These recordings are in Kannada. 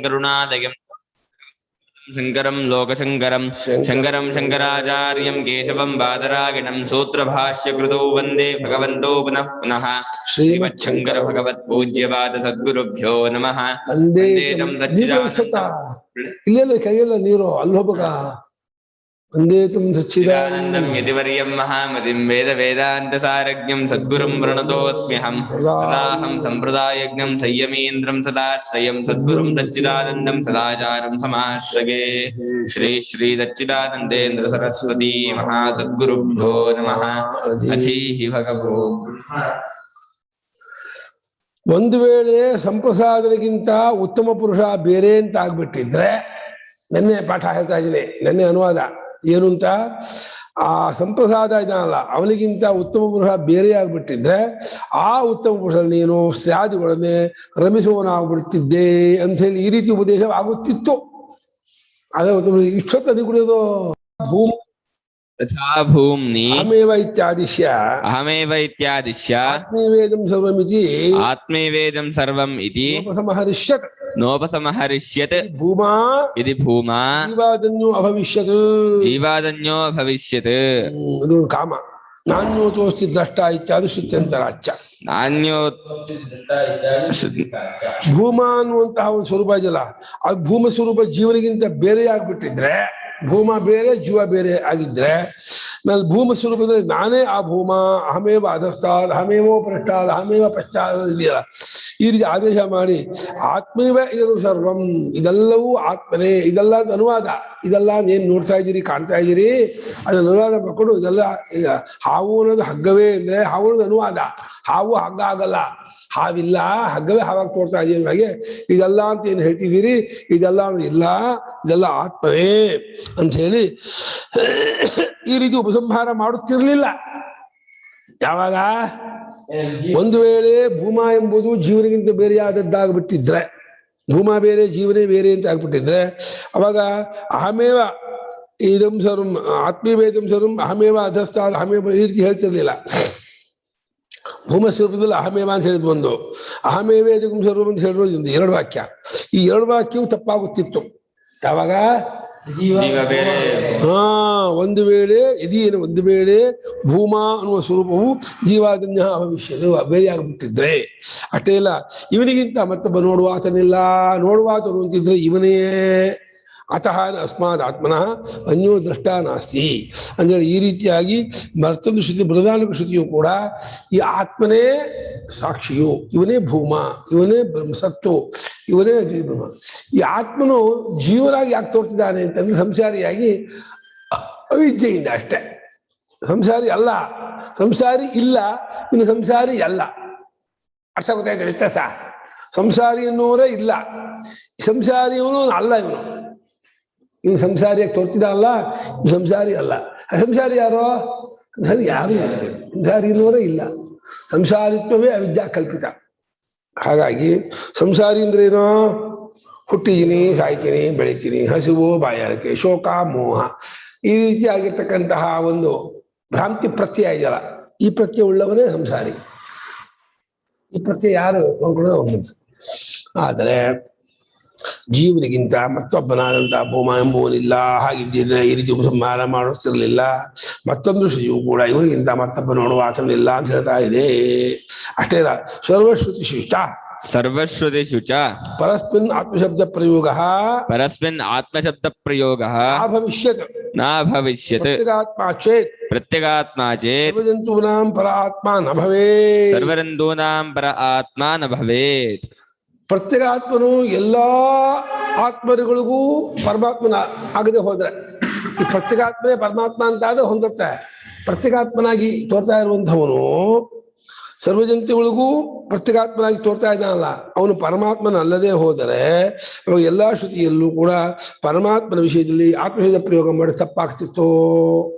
करुणालयम् शंकरं लोकशंकरं शंकरं शंकराचार्यं केशवं बादरायणं सूत्रभाष्यकृतौ वन्दे भगवन्तो पुनः पुनः श्रीमच्छंकर भगवत्पूज्यपाद सद्गुरुभ्यो नमः। वन्दे तं सच्चिदानन्दं वन्दे तं सच्चिदानन्दं यतिवर्यं महामतिं वेदान्तसारज्ञं सद्गुरुं प्रणतोऽस्म्यहं सदाहं सम्प्रदायज्ञं संयमीन्द्रं सदाश्रयं सद्गुरुं सच्चिदानन्दं सदाचारं समाश्रये। श्री श्री सच्चिदानन्देन्द्र सरस्वती महासद्गुरुभ्यो नमः। अथीः भगवो ಒಂದು ವೇಳೆ ಸಂಪ್ರಸಾದರಿಗಿಂತ ಉತ್ತಮ ಪುರುಷ ಬೇರೆ ಅಂತ ಆಗ್ಬಿಟ್ಟಿದ್ರೆ, ನೆನ್ನೆ ಪಾಠ ಹೇಳ್ತಾ ಇದ್ದೀನಿ, ನೆನ್ನೆ ಅನುವಾದ ಏನು ಅಂತ, ಆ ಸಂಪ್ರಸಾದ ಇದಲ್ಲ ಅವನಿಗಿಂತ ಉತ್ತಮ ಪುರುಷ ಬೇರೆ ಆಗ್ಬಿಟ್ಟಿದ್ರೆ ಆ ಉತ್ತಮ ಪುರುಷ ನೀನು ಸ್ಯಾದಿಗಳನ್ನೇ ರಮಿಸುವನಾಗ್ಬಿಡ್ತಿದ್ದೆ ಅಂತ ಹೇಳಿ ಈ ರೀತಿ ಉಪದೇಶ ಆಗುತ್ತಿತ್ತು. ಅದೇ ಇಷ್ಟೊತ್ತು ಅದು ಕುಡಿಯೋದು ಭೂಮಿ तथा भूम्नि अहमेव इत्यादिश्य आत्मैवेदं सर्वमिति सर्वम् इति नोपसमहरिष्यत् भूमा यदि भूमा जीवादन्यो अभविष्यत् ಇದು ಕಾಮ ನಾನ್ಯೋತೋಸ್ತಿ ದ್ರಷ್ಟಾ ಇತ್ಯಾದಿ ಶ್ರುತ್ಯಂತರಾಚ್ಯ. ಭೂಮಾ ಅನ್ನುವಂತಹ ಒಂದು ಸ್ವರೂಪ ಇದೆಯಲ್ಲ, ಅದು ಭೂಮ ಸ್ವರೂಪ ಜೀವನಿಗಿಂತ ಬೇರೆ ಆಗ್ಬಿಟ್ಟಿದ್ರೆ, ಭೂಮ ಬೇರೆ ಜೀವ ಬೇರೆ ಆಗಿದ್ರೆ, ನಾನು ಭೂಮ ಸ್ವರೂಪದಲ್ಲಿ ನಾನೇ ಆ ಭೂಮ, ಅಹಮೇವ ಅಧಸ್ತಾದ್ ಅಹಮೇವೋ ಪೃಷ್ಟಾದ್ ಅಹಮೇವ ಪಶ್ಚಾತ್ ಇದೆಯಲ್ಲ, ಈ ರೀತಿ ಆದೇಶ ಮಾಡಿ ಆತ್ಮೇವ ಇದನ್ನು ಸರ್ವಂ, ಇದೆಲ್ಲವೂ ಆತ್ಮನೇ, ಇದೆಲ್ಲ ಅಂತ ಅನುವಾದ. ಇದೆಲ್ಲ ಏನ್ ನೋಡ್ತಾ ಇದ್ದೀರಿ, ಕಾಣ್ತಾ ಇದ್ದೀರಿ, ಅದನ್ನ ಅನುವಾದ ಮಾಡ್ಕೊಂಡು ಇದೆಲ್ಲ ಹಾವು ಅನ್ನೋದು ಹಗ್ಗವೇ ಅಂದ್ರೆ ಹಾವು ಅನ್ನೋದು ಅನುವಾದ. ಹಾವು ಹಗ್ಗ ಆಗಲ್ಲ, ಹಾವಿಲ್ಲ, ಹಗ್ಗವೇ ಹಾವಾಗಿ ತೋರ್ತಾ ಇದೀನಿ. ಹಾಗೆ ಇದೆಲ್ಲ ಅಂತ ಏನು ಹೇಳ್ತಿದ್ದೀರಿ, ಇದೆಲ್ಲ ಇಲ್ಲ, ಇದೆಲ್ಲ ಆತ್ಮವೇ ಅಂತ ಹೇಳಿ ಈ ರೀತಿ ಉಪಸಂಹಾರ ಮಾಡುತ್ತಿರ್ಲಿಲ್ಲ. ಯಾವಾಗ ಒಂದು ವೇಳೆ ಭೂಮಾ ಎಂಬುದು ಜೀವನಿಗಿಂತ ಬೇರೆಯಾದದ್ದಾಗ್ಬಿಟ್ಟಿದ್ರೆ, ಭೂಮಾ ಬೇರೆ ಜೀವನೇ ಬೇರೆ ಅಂತ ಆಗ್ಬಿಟ್ಟಿದ್ರೆ, ಅವಾಗ ಅಹಮೇವ ಇದಂ ಸರ್ವಂ ಆತ್ಮೀವೇದಂ ಸರ್ವಂ ಅಹಮೇವ ಅಧಸ್ತಾದ ಅಹಮೇವ ಈ ರೀತಿ ಹೇಳ್ತಿರ್ಲಿಲ್ಲ. ಭೂಮ ಸ್ವರೂಪದಲ್ಲಿ ಅಹಮೇವ ಅಂತ ಹೇಳಿದ್ ಒಂದು, ಅಹಮೇವೇದಂ ಸರ್ವಂ ಅಂತ ಹೇಳಿರೋದ್ರಿಂದ ಎರಡು ವಾಕ್ಯ. ಈ ಎರಡು ವಾಕ್ಯವು ತಪ್ಪಾಗುತ್ತಿತ್ತು. ಯಾವಾಗ ಒಂದು ವೇಳೆ ಇದೇನು, ಒಂದು ವೇಳೆ ಭೂಮಾ ಅನ್ನುವ ಸ್ವರೂಪವು ಜೀವಾದನ್ಯ ಭವಿಷ್ಯದು ಬೇರೆ ಆಗ್ಬಿಟ್ಟಿದ್ರೆ, ಅಷ್ಟೇ ಇಲ್ಲ, ಇವನಿಗಿಂತ ಮತ್ತೊಬ್ಬ ನೋಡುವಾತನಿಲ್ಲ, ನೋಡುವಾತನು ಅಂತಿದ್ರೆ ಇವನೇ. ಅತಃ ಅಸ್ಮಾದ್ ಆತ್ಮನಃ ಅನ್ಯೋ ದ್ರಷ್ಟ ನಾಸ್ತಿ ಅಂದೇಳಿ ಈ ರೀತಿಯಾಗಿ ಮತ್ತೊಂದು ಶ್ರುತಿ, ಬೃಹದಾರಣ್ಯಕ ಶ್ರುತಿಯು ಕೂಡ ಈ ಆತ್ಮನೇ ಸಾಕ್ಷಿಯು, ಇವನೇ ಭೂಮ, ಇವನೇ ಸತ್ತು, ಇವನೇ ಬ್ರಹ್ಮ. ಈ ಆತ್ಮನು ಜೀವನಾಗಿ ಯಾಕೆ ತೋರ್ತಿದ್ದಾನೆ ಅಂತಂದ್ರೆ ಸಂಸಾರಿಯಾಗಿ ಅವಿದ್ಯೆಯಿಂದ ಅಷ್ಟೇ. ಸಂಸಾರಿ ಅಲ್ಲ, ಸಂಸಾರಿ ಇಲ್ಲ, ಇನ್ನು ಸಂಸಾರಿ ಅಲ್ಲ. ಅರ್ಥ ಗೊತ್ತಾಯ್ತು ವ್ಯತ್ಯಾಸ? ಸಂಸಾರಿ ಎನ್ನುವರೇ ಇಲ್ಲ, ಸಂಸಾರಿಯವನು ಅಲ್ಲ. ಇವನು ಸಂಸಾರಿಯಾಗಿ ತೋರ್ತಿದ್ದಾನಲ್ಲ, ಸಂಸಾರಿ ಅಲ್ಲ. ಸಂಸಾರಿ ಯಾರೋ? ಸಂಸಾರಿ ಯಾರು ಇಲ್ಲ, ಸಂಸಾರಿ ಎನ್ನುವರೇ ಇಲ್ಲ. ಸಂಸಾರಿತ್ವವೇ ಅವಿದ್ಯಾ ಕಲ್ಪಿತ. ಹಾಗಾಗಿ ಸಂಸಾರಿ ಅಂದ್ರೇನೋ, ಹುಟ್ಟಿದ್ದೀನಿ, ಸಾಯ್ತೀನಿ, ಬೆಳಿತೀನಿ, ಹಸಿವು, ಬಾಯಾರಿಕೆ, ಶೋಕ, ಮೋಹ, ಈ ರೀತಿ ಆಗಿರ್ತಕ್ಕಂತಹ ಒಂದು ಭ್ರಾಂತಿ ಪ್ರತ್ಯಯ ಇದೆಯಲ್ಲ, ಈ ಪ್ರತ್ಯಯ ಉಳ್ಳವನೇ ಸಂಸಾರಿ. ಈ ಪ್ರತ್ಯಯ ಯಾರು ನೋಡ್ಕೊಳ್ಳೋದು ಒಂದು. ಆದರೆ ಜೀವನಿಗಿಂತ ಮತ್ತೊಬ್ಬನಾದಂತಹ ಭೂಮ ಎಂಬುವನಿಲ್ಲ. ಹಾಗಿದ್ದಿದ್ರೆ ಈ ರೀತಿ ಉಪಸಂಹಾರ ಮಾಡಿಸ್ತಿರ್ಲಿಲ್ಲ. ಮತ್ತೊಂದು ಶ್ರುತಿಯು ಕೂಡ ಇವನಿಗಿಂತ ಮತ್ತೊಬ್ಬ ನೋಡುವ ಆತನಿಲ್ಲ ಅಂತ ಹೇಳ್ತಾ ಇದೆ. ಅಷ್ಟೇ ಇಲ್ಲ, ಸರ್ವಶ್ರುತಿ ಶುಚ ಪರಸ್ಮಿನ್ ಆತ್ಮಶಬ್ದ ಪ್ರಯೋಗ ನಾಭವಿಷ್ಯತ್ ಪ್ರತ್ಯಗಾತ್ಮಾ ಚೇತ್ ಸರ್ವಜಂತೂನಾಂ ಪರ ಆತ್ಮ ನ ಭವೇತ್. ಸರ್ವಜಂತೂನಾಂ ಪರ ಆತ್ಮ ನ ಭವೇತ್. ಪ್ರತ್ಯೇಗಾತ್ಮನು ಎಲ್ಲಾ ಆತ್ಮರುಗಳಿಗೂ ಪರಮಾತ್ಮನ ಆಗದೆ ಹೋದ್ರೆ, ಈ ಪ್ರತ್ಯೇಗಾತ್ಮನೇ ಪರಮಾತ್ಮ ಅಂತ ಆದ್ರೆ ಹೊಂದುತ್ತೆ. ಪ್ರತ್ಯೇಗಾತ್ಮನಾಗಿ ತೋರ್ತಾ ಇರುವಂಥವನು ಸರ್ವಜಂತುಗಳಿಗೂ ಪ್ರತ್ಯೇಗಾತ್ಮನಾಗಿ ತೋರ್ತಾ ಇದ್ದಾನಲ್ಲ, ಅವನು ಪರಮಾತ್ಮನಲ್ಲದೆ ಹೋದರೆ ಅವಾಗ ಎಲ್ಲಾ ಶ್ರುತಿಯಲ್ಲೂ ಕೂಡ ಪರಮಾತ್ಮನ ವಿಷಯದಲ್ಲಿ ಆತ್ಮಶಬ್ದ ಪ್ರಯೋಗ ಮಾಡಿ ತಪ್ಪಾಗ್ತಿತ್ತು.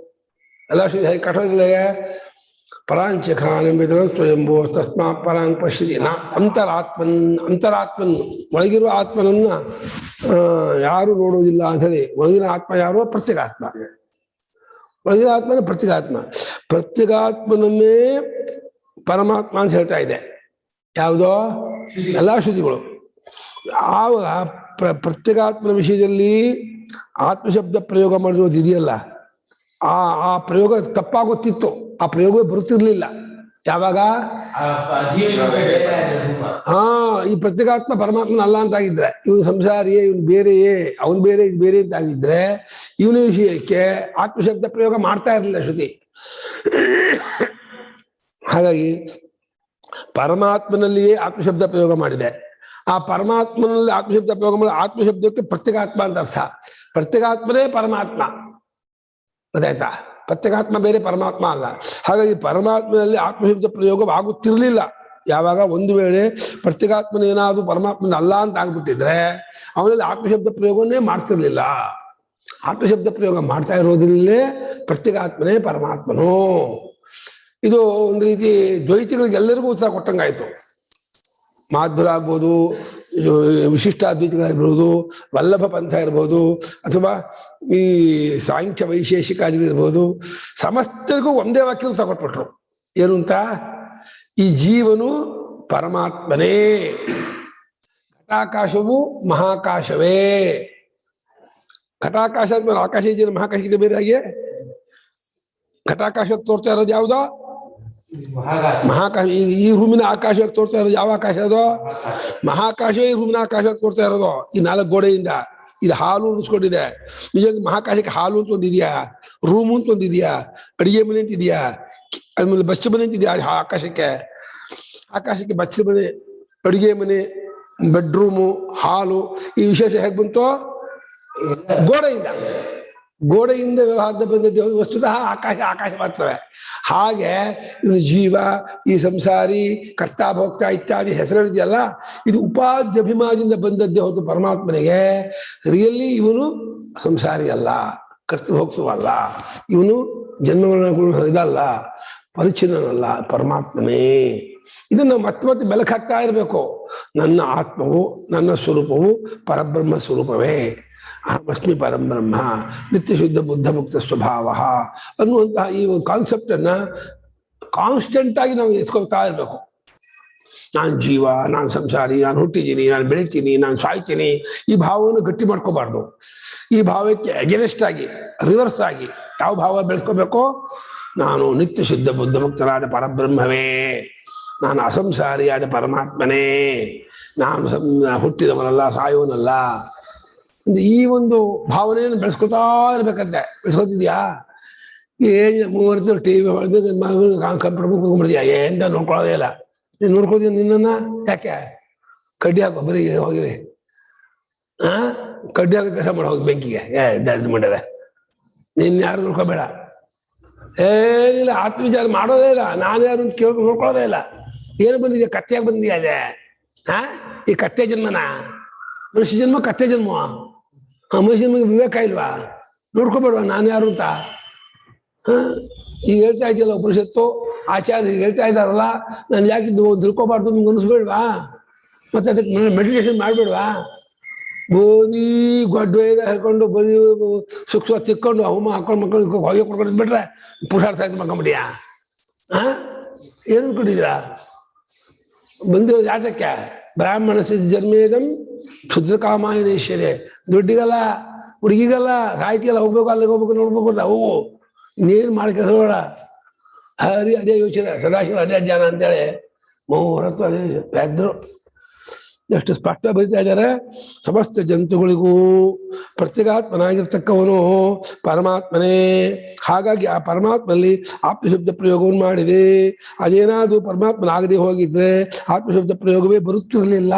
ಎಲ್ಲಾ ಶ್ರುತಿ ಹೇಗೆ ಕಠೋರದಲ್ಲಿ ಪರಾಂಚಖಾನೆಂಬುದರ ಸ್ವಯಂಭೋ ತಸ್ಮಾ ಪರಾಂಗ್ ಪಶ್ಯತಿ ನ ಅಂತರಾತ್ಮನ್ ಒಳಗಿರುವ ಆತ್ಮನನ್ನ ಯಾರು ನೋಡುವುದಿಲ್ಲ ಅಂತ ಹೇಳಿ. ಒಳಗಿನ ಆತ್ಮ ಯಾರು? ಪ್ರತ್ಯೇಗಾತ್ಮ. ಒಳಗಿನ ಆತ್ಮನ ಪ್ರತ್ಯೇಗಾತ್ಮನನ್ನೇ ಪರಮಾತ್ಮ ಅಂತ ಹೇಳ್ತಾ ಇದೆ ಯಾವುದೋ ಎಲ್ಲಾ ಶ್ರುತಿಗಳು. ಆವಾಗ ಪ್ರತ್ಯೇಗಾತ್ಮನ ವಿಷಯದಲ್ಲಿ ಆತ್ಮಶಬ್ದ ಪ್ರಯೋಗ ಮಾಡಿರೋದು ಇದೆಯಲ್ಲ, ಆ ಪ್ರಯೋಗ ತಪ್ಪಾಗುತ್ತಿತ್ತು, ಆ ಪ್ರಯೋಗ ಬರುತ್ತಿರ್ಲಿಲ್ಲ. ಯಾವಾಗ ಈ ಪ್ರತ್ಯೇಗಾತ್ಮ ಪರಮಾತ್ಮನ ಅಲ್ಲ ಅಂತ ಆಗಿದ್ರೆ, ಇವನು ಸಂಸಾರಿಯೇ, ಇವನು ಬೇರೆಯೇ, ಅವನು ಬೇರೆ ಇದು ಬೇರೆ ಅಂತ ಆಗಿದ್ರೆ ಇವನ ವಿಷಯಕ್ಕೆ ಆತ್ಮಶಬ್ದ ಪ್ರಯೋಗ ಮಾಡ್ತಾ ಇರಲಿಲ್ಲ ಶ್ರುತಿ. ಹಾಗಾಗಿ ಪರಮಾತ್ಮನಲ್ಲಿಯೇ ಆತ್ಮಶಬ್ದ ಪ್ರಯೋಗ ಮಾಡಿದೆ. ಆ ಪರಮಾತ್ಮನಲ್ಲಿ ಆತ್ಮಶಬ್ದ ಪ್ರಯೋಗ ಮಾಡಿ ಆತ್ಮಶಬ್ದಕ್ಕೆ ಪ್ರತ್ಯೇಗಾತ್ಮ ಅಂತ ಅರ್ಥ. ಪ್ರತ್ಯೇಗಾತ್ಮನೇ ಪರಮಾತ್ಮ, ಗೊತ್ತಾಯ್ತಾ? ಪ್ರತ್ಯೇಗಾತ್ಮ ಬೇರೆ, ಪರಮಾತ್ಮ ಅಲ್ಲ. ಹಾಗಾಗಿ ಪರಮಾತ್ಮನಲ್ಲಿ ಆತ್ಮಶಬ್ದ ಪ್ರಯೋಗವಾಗುತ್ತಿರಲಿಲ್ಲ. ಯಾವಾಗ ಒಂದು ವೇಳೆ ಪ್ರತ್ಯೇಗಾತ್ಮನ ಏನಾದ್ರು ಪರಮಾತ್ಮನ ಅಲ್ಲ ಅಂತ ಆಗ್ಬಿಟ್ಟಿದ್ರೆ ಅವನಲ್ಲಿ ಆತ್ಮಶಬ್ದ ಪ್ರಯೋಗವನ್ನೇ ಮಾಡ್ತಿರ್ಲಿಲ್ಲ. ಆತ್ಮಶಬ್ದ ಪ್ರಯೋಗ ಮಾಡ್ತಾ ಇರೋದ್ರಲ್ಲೇ ಪ್ರತ್ಯೇಗಾತ್ಮನೇ ಪರಮಾತ್ಮನು. ಇದು ಒಂದು ರೀತಿ ದ್ವೈತಿಗಳಿಗೆ ಎಲ್ಲರಿಗೂ ಉತ್ತರ ಕೊಟ್ಟಂಗಾಯ್ತು. ಮಾಧ್ವರ ಆಗ್ಬೋದು, ವಿಶಿಷ್ಟಾದ್ವೈತಿಗಳಾಗಿರ್ಬೋದು, ವಲ್ಲಭ ಪಂಥ ಇರ್ಬೋದು, ಅಥವಾ ಈ ಸಾಂಖ್ಯ ವೈಶೇಷಿಕಾದಿಗಳಿರ್ಬೋದು, ಸಮಸ್ತರಿಗೂ ಒಂದೇ ವಾಕ್ಯ ತಗೊಟ್ಬಿಟ್ರು. ಏನು ಅಂತ? ಈ ಜೀವನು ಪರಮಾತ್ಮನೇ, ಘಟಾಕಾಶವು ಮಹಾಕಾಶವೇ. ಘಟಾಕಾಶ ಅಂತ ಆಕಾಶ ಇದೆಯಲ್ಲ, ಮಹಾಕಾಶಕ್ಕಿಂತ ಬೇರೆ ಹಾಗೆ ಘಟಾಕಾಶ ತೋರ್ತಾ ಇರೋದು ಯಾವುದೋ ಮಹಾಕಾಶ. ಈ ರೂಮಿನ ಆಕಾಶ ತೋರ್ತಾ ಇರೋದು ಯಾವ ಆಕಾಶ? ಅದು ಮಹಾಕಾಶ. ಈ ರೂಮಿನ ಆಕಾಶ ತೋರ್ತಾ ಇರೋದು ಈ 4 ಗೋಡೆಯಿಂದ. ಇದು ಹಾಲು ಉಳಿಸ್ಕೊಂಡಿದೆ. ನಿಜವಾಗಿ ಮಹಾಕಾಶಕ್ಕೆ ಹಾಲು ಅಂತ ಒಂದಿದ್ಯಾ, ರೂಮು ಅಂತ ಒಂದಿದ್ಯಾ, ಅಡಿಗೆ ಮನೆ ಅಂತ ಇದೆಯಾ, ಆಮೇಲೆ ಬಚ್ಚ ಮನೆ ಅಂತಿದ್ಯಾ? ಆಕಾಶಕ್ಕೆ ಬಚ್ಚ ಮನೆ, ಅಡಿಗೆ ಮನೆ, ಬೆಡ್ರೂಮು, ಹಾಲು, ಈ ವಿಶೇಷ ಹೇಗೆ ಬಂತು? ಗೋಡೆಯಿಂದ ವ್ಯವಹಾರದ ಬಂದದ್ದು. ವಸ್ತುತಃ ಆಕಾಶ ಮಾತ್ರವೇ. ಹಾಗೆ ಇವನು ಜೀವ, ಈ ಸಂಸಾರಿ, ಕರ್ತಾ ಭೋಕ್ತ ಇತ್ಯಾದಿ ಹೆಸರಿದೆಯಲ್ಲ, ಇದು ಉಪಾಧ್ಯಭಿಮಾನದಿಂದ ಬಂದದ್ದೇ ಹೊರತು ಪರಮಾತ್ಮನಿಗೆ ರಿಯಲ್ಲಿ ಇವನು ಸಂಸಾರಿ ಅಲ್ಲ, ಕರ್ತ ಭೋಕ್ತವಲ್ಲ, ಇವನು ಜನ್ಮಗಳನ್ನು ಇದಲ್ಲ, ಪರಿಚಿನ್ನನಲ್ಲ, ಪರಮಾತ್ಮನೇ. ಇದನ್ನ ಮತ್ತೆ ಬೆಳಕು ಹಾಕ್ತಾ ಇರಬೇಕು. ನನ್ನ ಆತ್ಮವು, ನನ್ನ ಸ್ವರೂಪವು ಪರಬ್ರಹ್ಮ ಸ್ವರೂಪವೇ. ಅಹಮಸ್ಮಿ ಪರಬ್ರಹ್ಮ ನಿತ್ಯ ಶುದ್ಧ ಬುದ್ಧ ಮುಕ್ತ ಸ್ವಭಾವ ಅನ್ನುವಂತಹ ಈ ಕಾನ್ಸೆಪ್ಟ್ ಅನ್ನ ಕಾನ್ಸ್ಟೆಂಟ್ ಆಗಿ ನಾವು ಎತ್ಕೊಳ್ತಾ ಇರ್ಬೇಕು. ನಾನು ಜೀವ, ನಾನು ಸಂಸಾರಿ, ನಾನು ಹುಟ್ಟಿದ್ದೀನಿ, ನಾನು ಬೆಳಿತೀನಿ, ನಾನು ಸಾಯ್ತೀನಿ, ಈ ಭಾವವನ್ನು ಗಟ್ಟಿ ಮಾಡ್ಕೋಬಾರ್ದು. ಈ ಭಾವಕ್ಕೆ ಅಗೇನೆಸ್ಟ್ ಆಗಿ, ರಿವರ್ಸ್ ಆಗಿ ಯಾವ ಭಾವ ಬೆಳೆಸ್ಕೋಬೇಕು? ನಾನು ನಿತ್ಯ ಶುದ್ಧ ಬುದ್ಧ ಮುಕ್ತನಾದ ಪರಬ್ರಹ್ಮವೇ, ನಾನು ಅಸಂಸಾರಿಯಾದ ಪರಮಾತ್ಮನೇ, ನಾನು ಹುಟ್ಟಿದವನಲ್ಲ, ಸಾಯುವನಲ್ಲ. ಈ ಒಂದು ಭಾವನೆಯನ್ನು ಬೆಳೆಸ್ಕೊತಾ ಇರ್ಬೇಕಂತೆ. ಬೆಳೆಸ್ಕೊತಿದ್ಯಾ? ಏನ್ 30 ಟಿವಿ ಕಂಪ್ಯೂಟರ್ ಕುತ್ಕೊಂಡ್ಬಿಡ್ತೀಯ, ಎಂತ ನೋಡ್ಕೊಳ್ಳೋದೇ ಇಲ್ಲ. ನೀನ್ ನೋಡ್ಕೊತೀಯ ನಿನ್ನ? ಯಾಕೆ? ಕಡ್ಡಿ ಹಾಕೋ, ಬರೀ ಹೋಗಿರಿ, ಕಡ್ಡಿ ಹಾಕೋ ಕೆಲಸ ಮಾಡಿ ಹೋಗಿ ಬೆಂಕಿಗೆ. ದಡ್ದು ಮಾಡಿದೆ, ನಿನ್ನ ಯಾರು ನೋಡ್ಕೋಬೇಡ. ಏನಿಲ್ಲ, ಆತ್ಮವಿಚಾರ ಮಾಡೋದೇ ಇಲ್ಲ. ನಾನು ಯಾರು ಅಂತ ನೋಡ್ಕೊಳ್ಳೋದೇ ಇಲ್ಲ. ಏನು ಬಂದಿದ್ಯಾ? ಕತ್ತೆಯಾಗಿ ಬಂದಿದ್ಯಾ? ಅದೇ ಈ ಕತ್ತೆ ಜನ್ಮನ? ಮನುಷ್ಯ ಜನ್ಮ ಕತ್ತೆ ಜನ್ಮ. ಮನುಷ್ಯ ಜನ್ಮಗೆ ವಿವೇಕ ಇಲ್ವಾ? ನೋಡ್ಕೋಬೇಡವಾ ನಾನು ಯಾರು ಅಂತ? ಈಗ ಹೇಳ್ತಾ ಇದೆಯಲ್ಲ ಉಪನಿಷತ್ತು, ಆಚಾರ್ಯ ಹೇಳ್ತಾ ಇದ್ದಾರಲ್ಲ, ನಾನು ಯಾಕಿದ್ದು ತಿಳ್ಕೊಬಾರ್ದು ನಿಮ್ಗೆ ಅನಿಸ್ಬೇಡ್ವಾ? ಮತ್ತೆ ಅದಕ್ಕೆ ಮೆಡಿಟೇಷನ್ ಮಾಡ್ಬೇಡ್ವಾ? ಬೋದಿ ಗೊಡ್ಡ ಹೇಳ್ಕೊಂಡು ಬರೀ ಸೂಕ್ಷ್ಮ ತಿಕ್ಕೊಂಡು ಅವಮ್ಮ ಹಾಕೊಂಡು ಮಕ್ಕಳು ಹೊಗೆ ಕೊಡ್ಕೊಂಡು ಬಿಟ್ರೆ ಪುರುಷಾರ್ಥ ಆಯ್ತು ಮಕ್ಕಂಬಿಟ್ಟಿಯಾ? ಏನು ಅನ್ಕೊಂಡಿದ್ದೀರಾ? ಬಂದಿರೋದು ಯಾತಕ್ಕೆ? ಬ್ರಾಹ್ಮಣ ಜನ್ಮೇದಂ ಕ್ಷುದ್ರ ಕಾಮಾಯನೇಶ್ವರೇ. ದುಡ್ಡಿಗಲ್ಲ, ಹುಡುಗಿಗಲ್ಲ, ಸಾಹಿತ್ಯಲ್ಲ, ಹೋಗ್ಬೇಕು, ಅಲ್ಲಿಗೆ ಹೋಗ್ಬೇಕು, ನೋಡ್ಬೇಕು ಅಂತ ಹೋಗು. ಇನ್ನೇನು ಮಾಡಿ ಕೆಲಸ ಬೇಡ. ಹರಿ ಅದೇ ಯೋಚನೆ, ಸದಾಶಿವ ಅದೇ ಜ್ಞಾನ ಅಂತೇಳಿ ಮೂರತ್ತು ಅದೇ ಎದ್ರು. ಎಷ್ಟು ಸ್ಪಷ್ಟ ಬರೀತಾ ಇದ್ದಾರೆ. ಸಮಸ್ತ ಜಂತುಗಳಿಗೂ ಪ್ರತ್ಯೇಗಾತ್ಮನಾಗಿರ್ತಕ್ಕವನು ಪರಮಾತ್ಮನೇ. ಹಾಗಾಗಿ ಆ ಪರಮಾತ್ಮನಲ್ಲಿ ಆತ್ಮಶಬ್ದ ಪ್ರಯೋಗವನ್ನು ಮಾಡಿದೆ. ಅದೇನಾದ್ರೂ ಪರಮಾತ್ಮನಾಗದೆ ಹೋಗಿದ್ರೆ ಆತ್ಮಶಬ್ದ ಪ್ರಯೋಗವೇ ಬರುತ್ತಿರಲಿಲ್ಲ.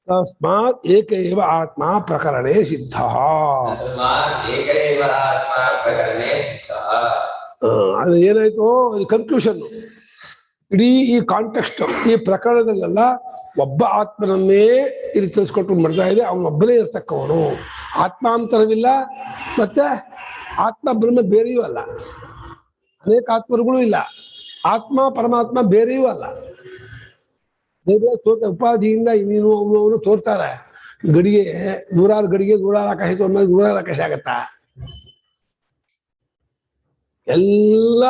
ತಸ್ಮಾತ್ ಏಕೈವ ಆತ್ಮ ಪ್ರಕರಣೇ ಸಿದ್ಧ. ಅದು ಏನಾಯ್ತು? ಕನ್ಕ್ಲೂಷನ್. ಇಡೀ ಈ ಕಾಂಟೆಕ್ಸ್ಟ್, ಈ ಪ್ರಕರಣದಲ್ಲೆಲ್ಲ ಒಬ್ಬ ಆತ್ಮನನ್ನೇ ಇಲ್ಲಿ ತಿಳಿಸ್ಕೊಟ್ಟು ಮಾಡ್ತಾ ಇದೆ. ಅವನೊಬ್ಬನೇ ಇರ್ತಕ್ಕವನು, ಆತ್ಮಾಂತರವಿಲ್ಲ, ಮತ್ತೆ ಆತ್ಮ ಬ್ರಹ್ಮ ಬೇರೆಯೂ ಅಲ್ಲ. ಅನೇಕ ಆತ್ಮರುಗಳು ಇಲ್ಲ. ಆತ್ಮ ಪರಮಾತ್ಮ ಬೇರೆಯೂ ಅಲ್ಲ. ಬೇರೆ ಉಪಾಧಿಯಿಂದ ಇನ್ನೇನು ಅವನು ತೋರ್ತಾರೆ. ಗಡಿಗೆ 100 ಗಡಿಗೆ 100 ಆಕಾಶ ತೋರ್ಮೇಲೆ 100 ಆಕಾಶ ಆಗತ್ತಾ? ಎಲ್ಲ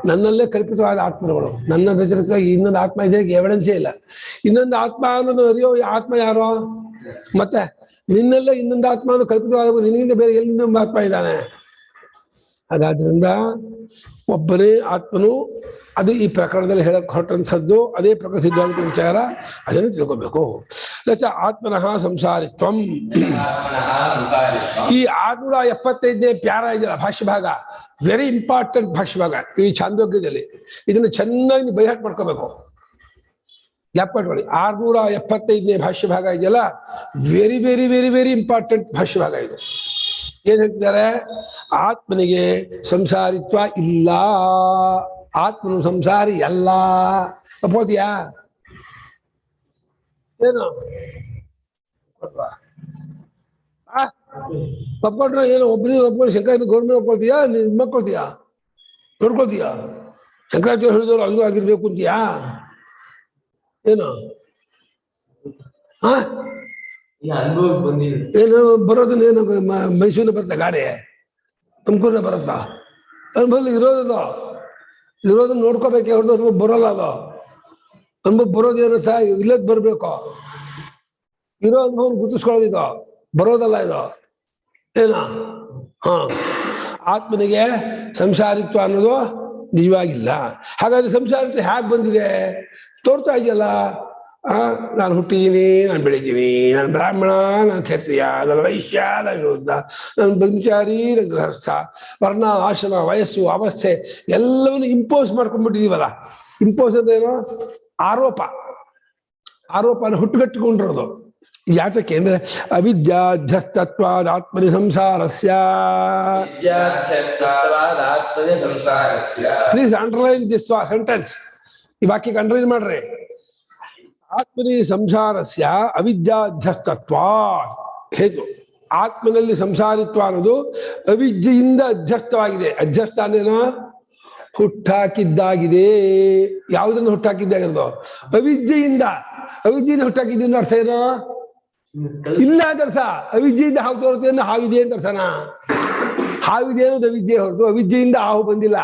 ನನ್ನಲ್ಲೇ ಕಲ್ಪಿತವಾದ ಆತ್ಮಗಳು. ನನ್ನ ರಚನೆಗಾಗಿ ಇನ್ನೊಂದು ಆತ್ಮ ಇದೆ ಎವಿಡೆನ್ಸೇ ಇಲ್ಲ. ಇನ್ನೊಂದು ಆತ್ಮ ಅನ್ನೋದು ಅರಿಯೋ ಆತ್ಮ ಯಾರೋ? ಮತ್ತೆ ನಿನ್ನಲ್ಲೇ ಇನ್ನೊಂದು ಆತ್ಮ ಅನ್ನೋ ಕಲ್ಪಿತವಾದ, ನಿನ್ನಿಂದ ಬೇರೆ ಎಲ್ಲಿ ಇನ್ನೊಂದು ಆತ್ಮ ಇದ್ದಾನೆ? ಹಾಗಾದ್ರಿಂದ ಒಬ್ಬನೇ ಆತ್ಮನು, ಅದು ಈ ಪ್ರಕರಣದಲ್ಲಿ ಹೇಳಕ್ ಹೊರಟಂಥದ್ದು, ಅದೇ ಪ್ರಕರಣ ಸಿದ್ಧಾಂತ ವಿಚಾರ, ಅದನ್ನು ತಿಳ್ಕೊಬೇಕು. ಲಚ ಆತ್ಮನಃ ಸಂಸಾರಿತ್ವಂ. ಈ 675ನೇ ಪ್ಯಾರ ಇದೆಯಲ್ಲ ಭಾಷ್ಯ ಭಾಗ, ವೆರಿ ಇಂಪಾರ್ಟೆಂಟ್ ಭಾಷ್ಯ ಭಾಗ ಈ ಛಾಂದೋಗ್ಯದಲ್ಲಿ. ಇದನ್ನು ಚೆನ್ನಾಗಿ ಬೈಹಾಟ್ ಮಾಡ್ಕೋಬೇಕು, ಜ್ಞಾಪ ಮಾಡ್ಕೊಳ್ಳಿ. 675ನೇ ಭಾಷ್ಯ ಭಾಗ ಇದೆಯಲ್ಲ, very very very very important ಭಾಷ್ಯ ಭಾಗ ಇದು. ಏನ್ ಹೇಳ್ತಿದ್ದಾರೆ? ಆತ್ಮನಿಗೆ ಸಂಸಾರಿತ್ವ ಇಲ್ಲ, ಆತ್ಮನು ಸಂಸಾರಿ ಅಲ್ಲ. ಒಪ್ಕೊಳ್ತೀಯಾ? ಏನು ಒಪ್ಕೊಂಡ್ರೆ ಏನು? ಒಬ್ಬರು ಶಂಕರಾಚಾರ್ಯ ಗೌರ್ಮೆಂಟ್ ಒಪ್ಕೊಳ್ತೀಯಾ? ನೀನ್ ಮಕ್ಕೊಳ್ತೀಯಾ? ನೋಡ್ಕೊಳ್ತೀಯಾ? ಶಂಕರಾಚಾರ್ಯ ಹೇಳಿದವರು ಅದು ಆಗಿರ್ಬೇಕು ಅಂತೀಯಾ? ಏನು ಏನು ಬರೋದನ್ನ? ಏನು ಮೈಸೂರಿನ ಬರುತ್ತಾ ಗಾಡಿ? ತುಮಕೂರಿನ ಬರುತ್ತಾ? ಅನುಭವ ಇರೋದನ್ನ ನೋಡ್ಕೋಬೇಕೆ ಹೊರದು ಅನುಭವ ಬರೋಲ್ಲ. ಅದು ಅನುಭವ ಬರೋದೇನು ಸಹ ಇಲ್ಲದ್ ಬರ್ಬೇಕು. ಇರೋ ಅನುಭವ ಗುರುತಿಸ್ಕೊಳ್ಳೋದಿದು, ಬರೋದಲ್ಲ ಇದು. ಏನ ಆತ್ಮನಿಗೆ ಸಂಸಾರಿತ್ವ ಅನ್ನೋದು ನಿಜವಾಗಿಲ್ಲ. ಹಾಗಾದ್ರೆ ಸಂಸಾರಿತ್ವ ಹೇಗೆ ಬಂದಿದೆ? ತೋರ್ತಾ ಇದೆಯಲ್ಲ. ನಾನು ಹುಟ್ಟಿದ್ದೀನಿ, ನಾನು ಬೆಳಿತೀನಿ, ನಾನು ಬ್ರಾಹ್ಮಣ, ನಾನು ಕ್ಷತ್ರಿಯ, ನಾನು ವೈಶ್ಯ, ನಾನು ಶೂದ್ರ, ನಾನು ಬ್ರಹ್ಮಚಾರಿ, ನಾನು ಗೃಹಸ್ಥ, ವರ್ಣ, ಆಶ್ರಮ, ವಯಸ್ಸು, ಅವಸ್ಥೆ ಎಲ್ಲವನ್ನು ಇಂಪೋಸ್ ಮಾಡ್ಕೊಂಡ್ಬಿಟ್ಟಿದೀವಲ್ಲ. ಇಂಪೋಸ್ ಅಂದ್ರೇನು? ಆರೋಪ. ಆರೋಪನ ಹುಟ್ಟುಗಟ್ಟಿಕೊಂಡಿರೋದು. ಯಾತಕ್ಕೆ ಅಂದ್ರೆ ಅವಿದ್ಯಾಧ್ಯಸ್ತತ್ವಾದ ಆತ್ಮನಿ ಸಂಸಾರಸ್ಯ. Please underline this sentence. ಈ ವಾಕ್ಯಕ್ಕೆ ಅಂಡರ್ಲೈನ್ ಮಾಡ್ರಿ. ಆತ್ಮನಿ ಸಂಸಾರಸ್ಯ ಅವಿದ್ಯಾಧ್ಯಸ್ತತ್ವ ಹೇತು. ಆತ್ಮನಲ್ಲಿ ಸಂಸಾರಿತ್ವ ಅನ್ನೋದು ಅವಿದ್ಯೆಯಿಂದ ಅಧ್ಯಸ್ಥವಾಗಿದೆ. ಅಧ್ಯಸ್ಥ ಅಂದ್ರೇನು? ಹುಟ್ಟಾಕಿದ್ದಾಗಿದೆ. ಯಾವುದನ್ನು ಹುಟ್ಟಾಕಿದ್ದಾಗಿರೋದು? ಅವಿದ್ಯೆಯಿಂದ. ಅವಿದ್ಯೆಯಿಂದ ಹುಟ್ಟಾಕಿದ್ದ ಅರ್ಥ ಏನೋ? ಇಲ್ಲ ಅಂತ ಅರ್ಥ. ಅವಿದ್ಯೆಯಿಂದ ಹಾವು ತೋರುತ್ತೆ ಅಂದ್ರೆ ಹಾವಿದೆ ಅಂತ ಅರ್ಥನ? ಹಾವಿದೆ ಅನ್ನೋದು ಅವಿದ್ಯೆ ಹೊರತು ಅವಿದ್ಯೆಯಿಂದ ಹಾವು ಬಂದಿಲ್ಲ.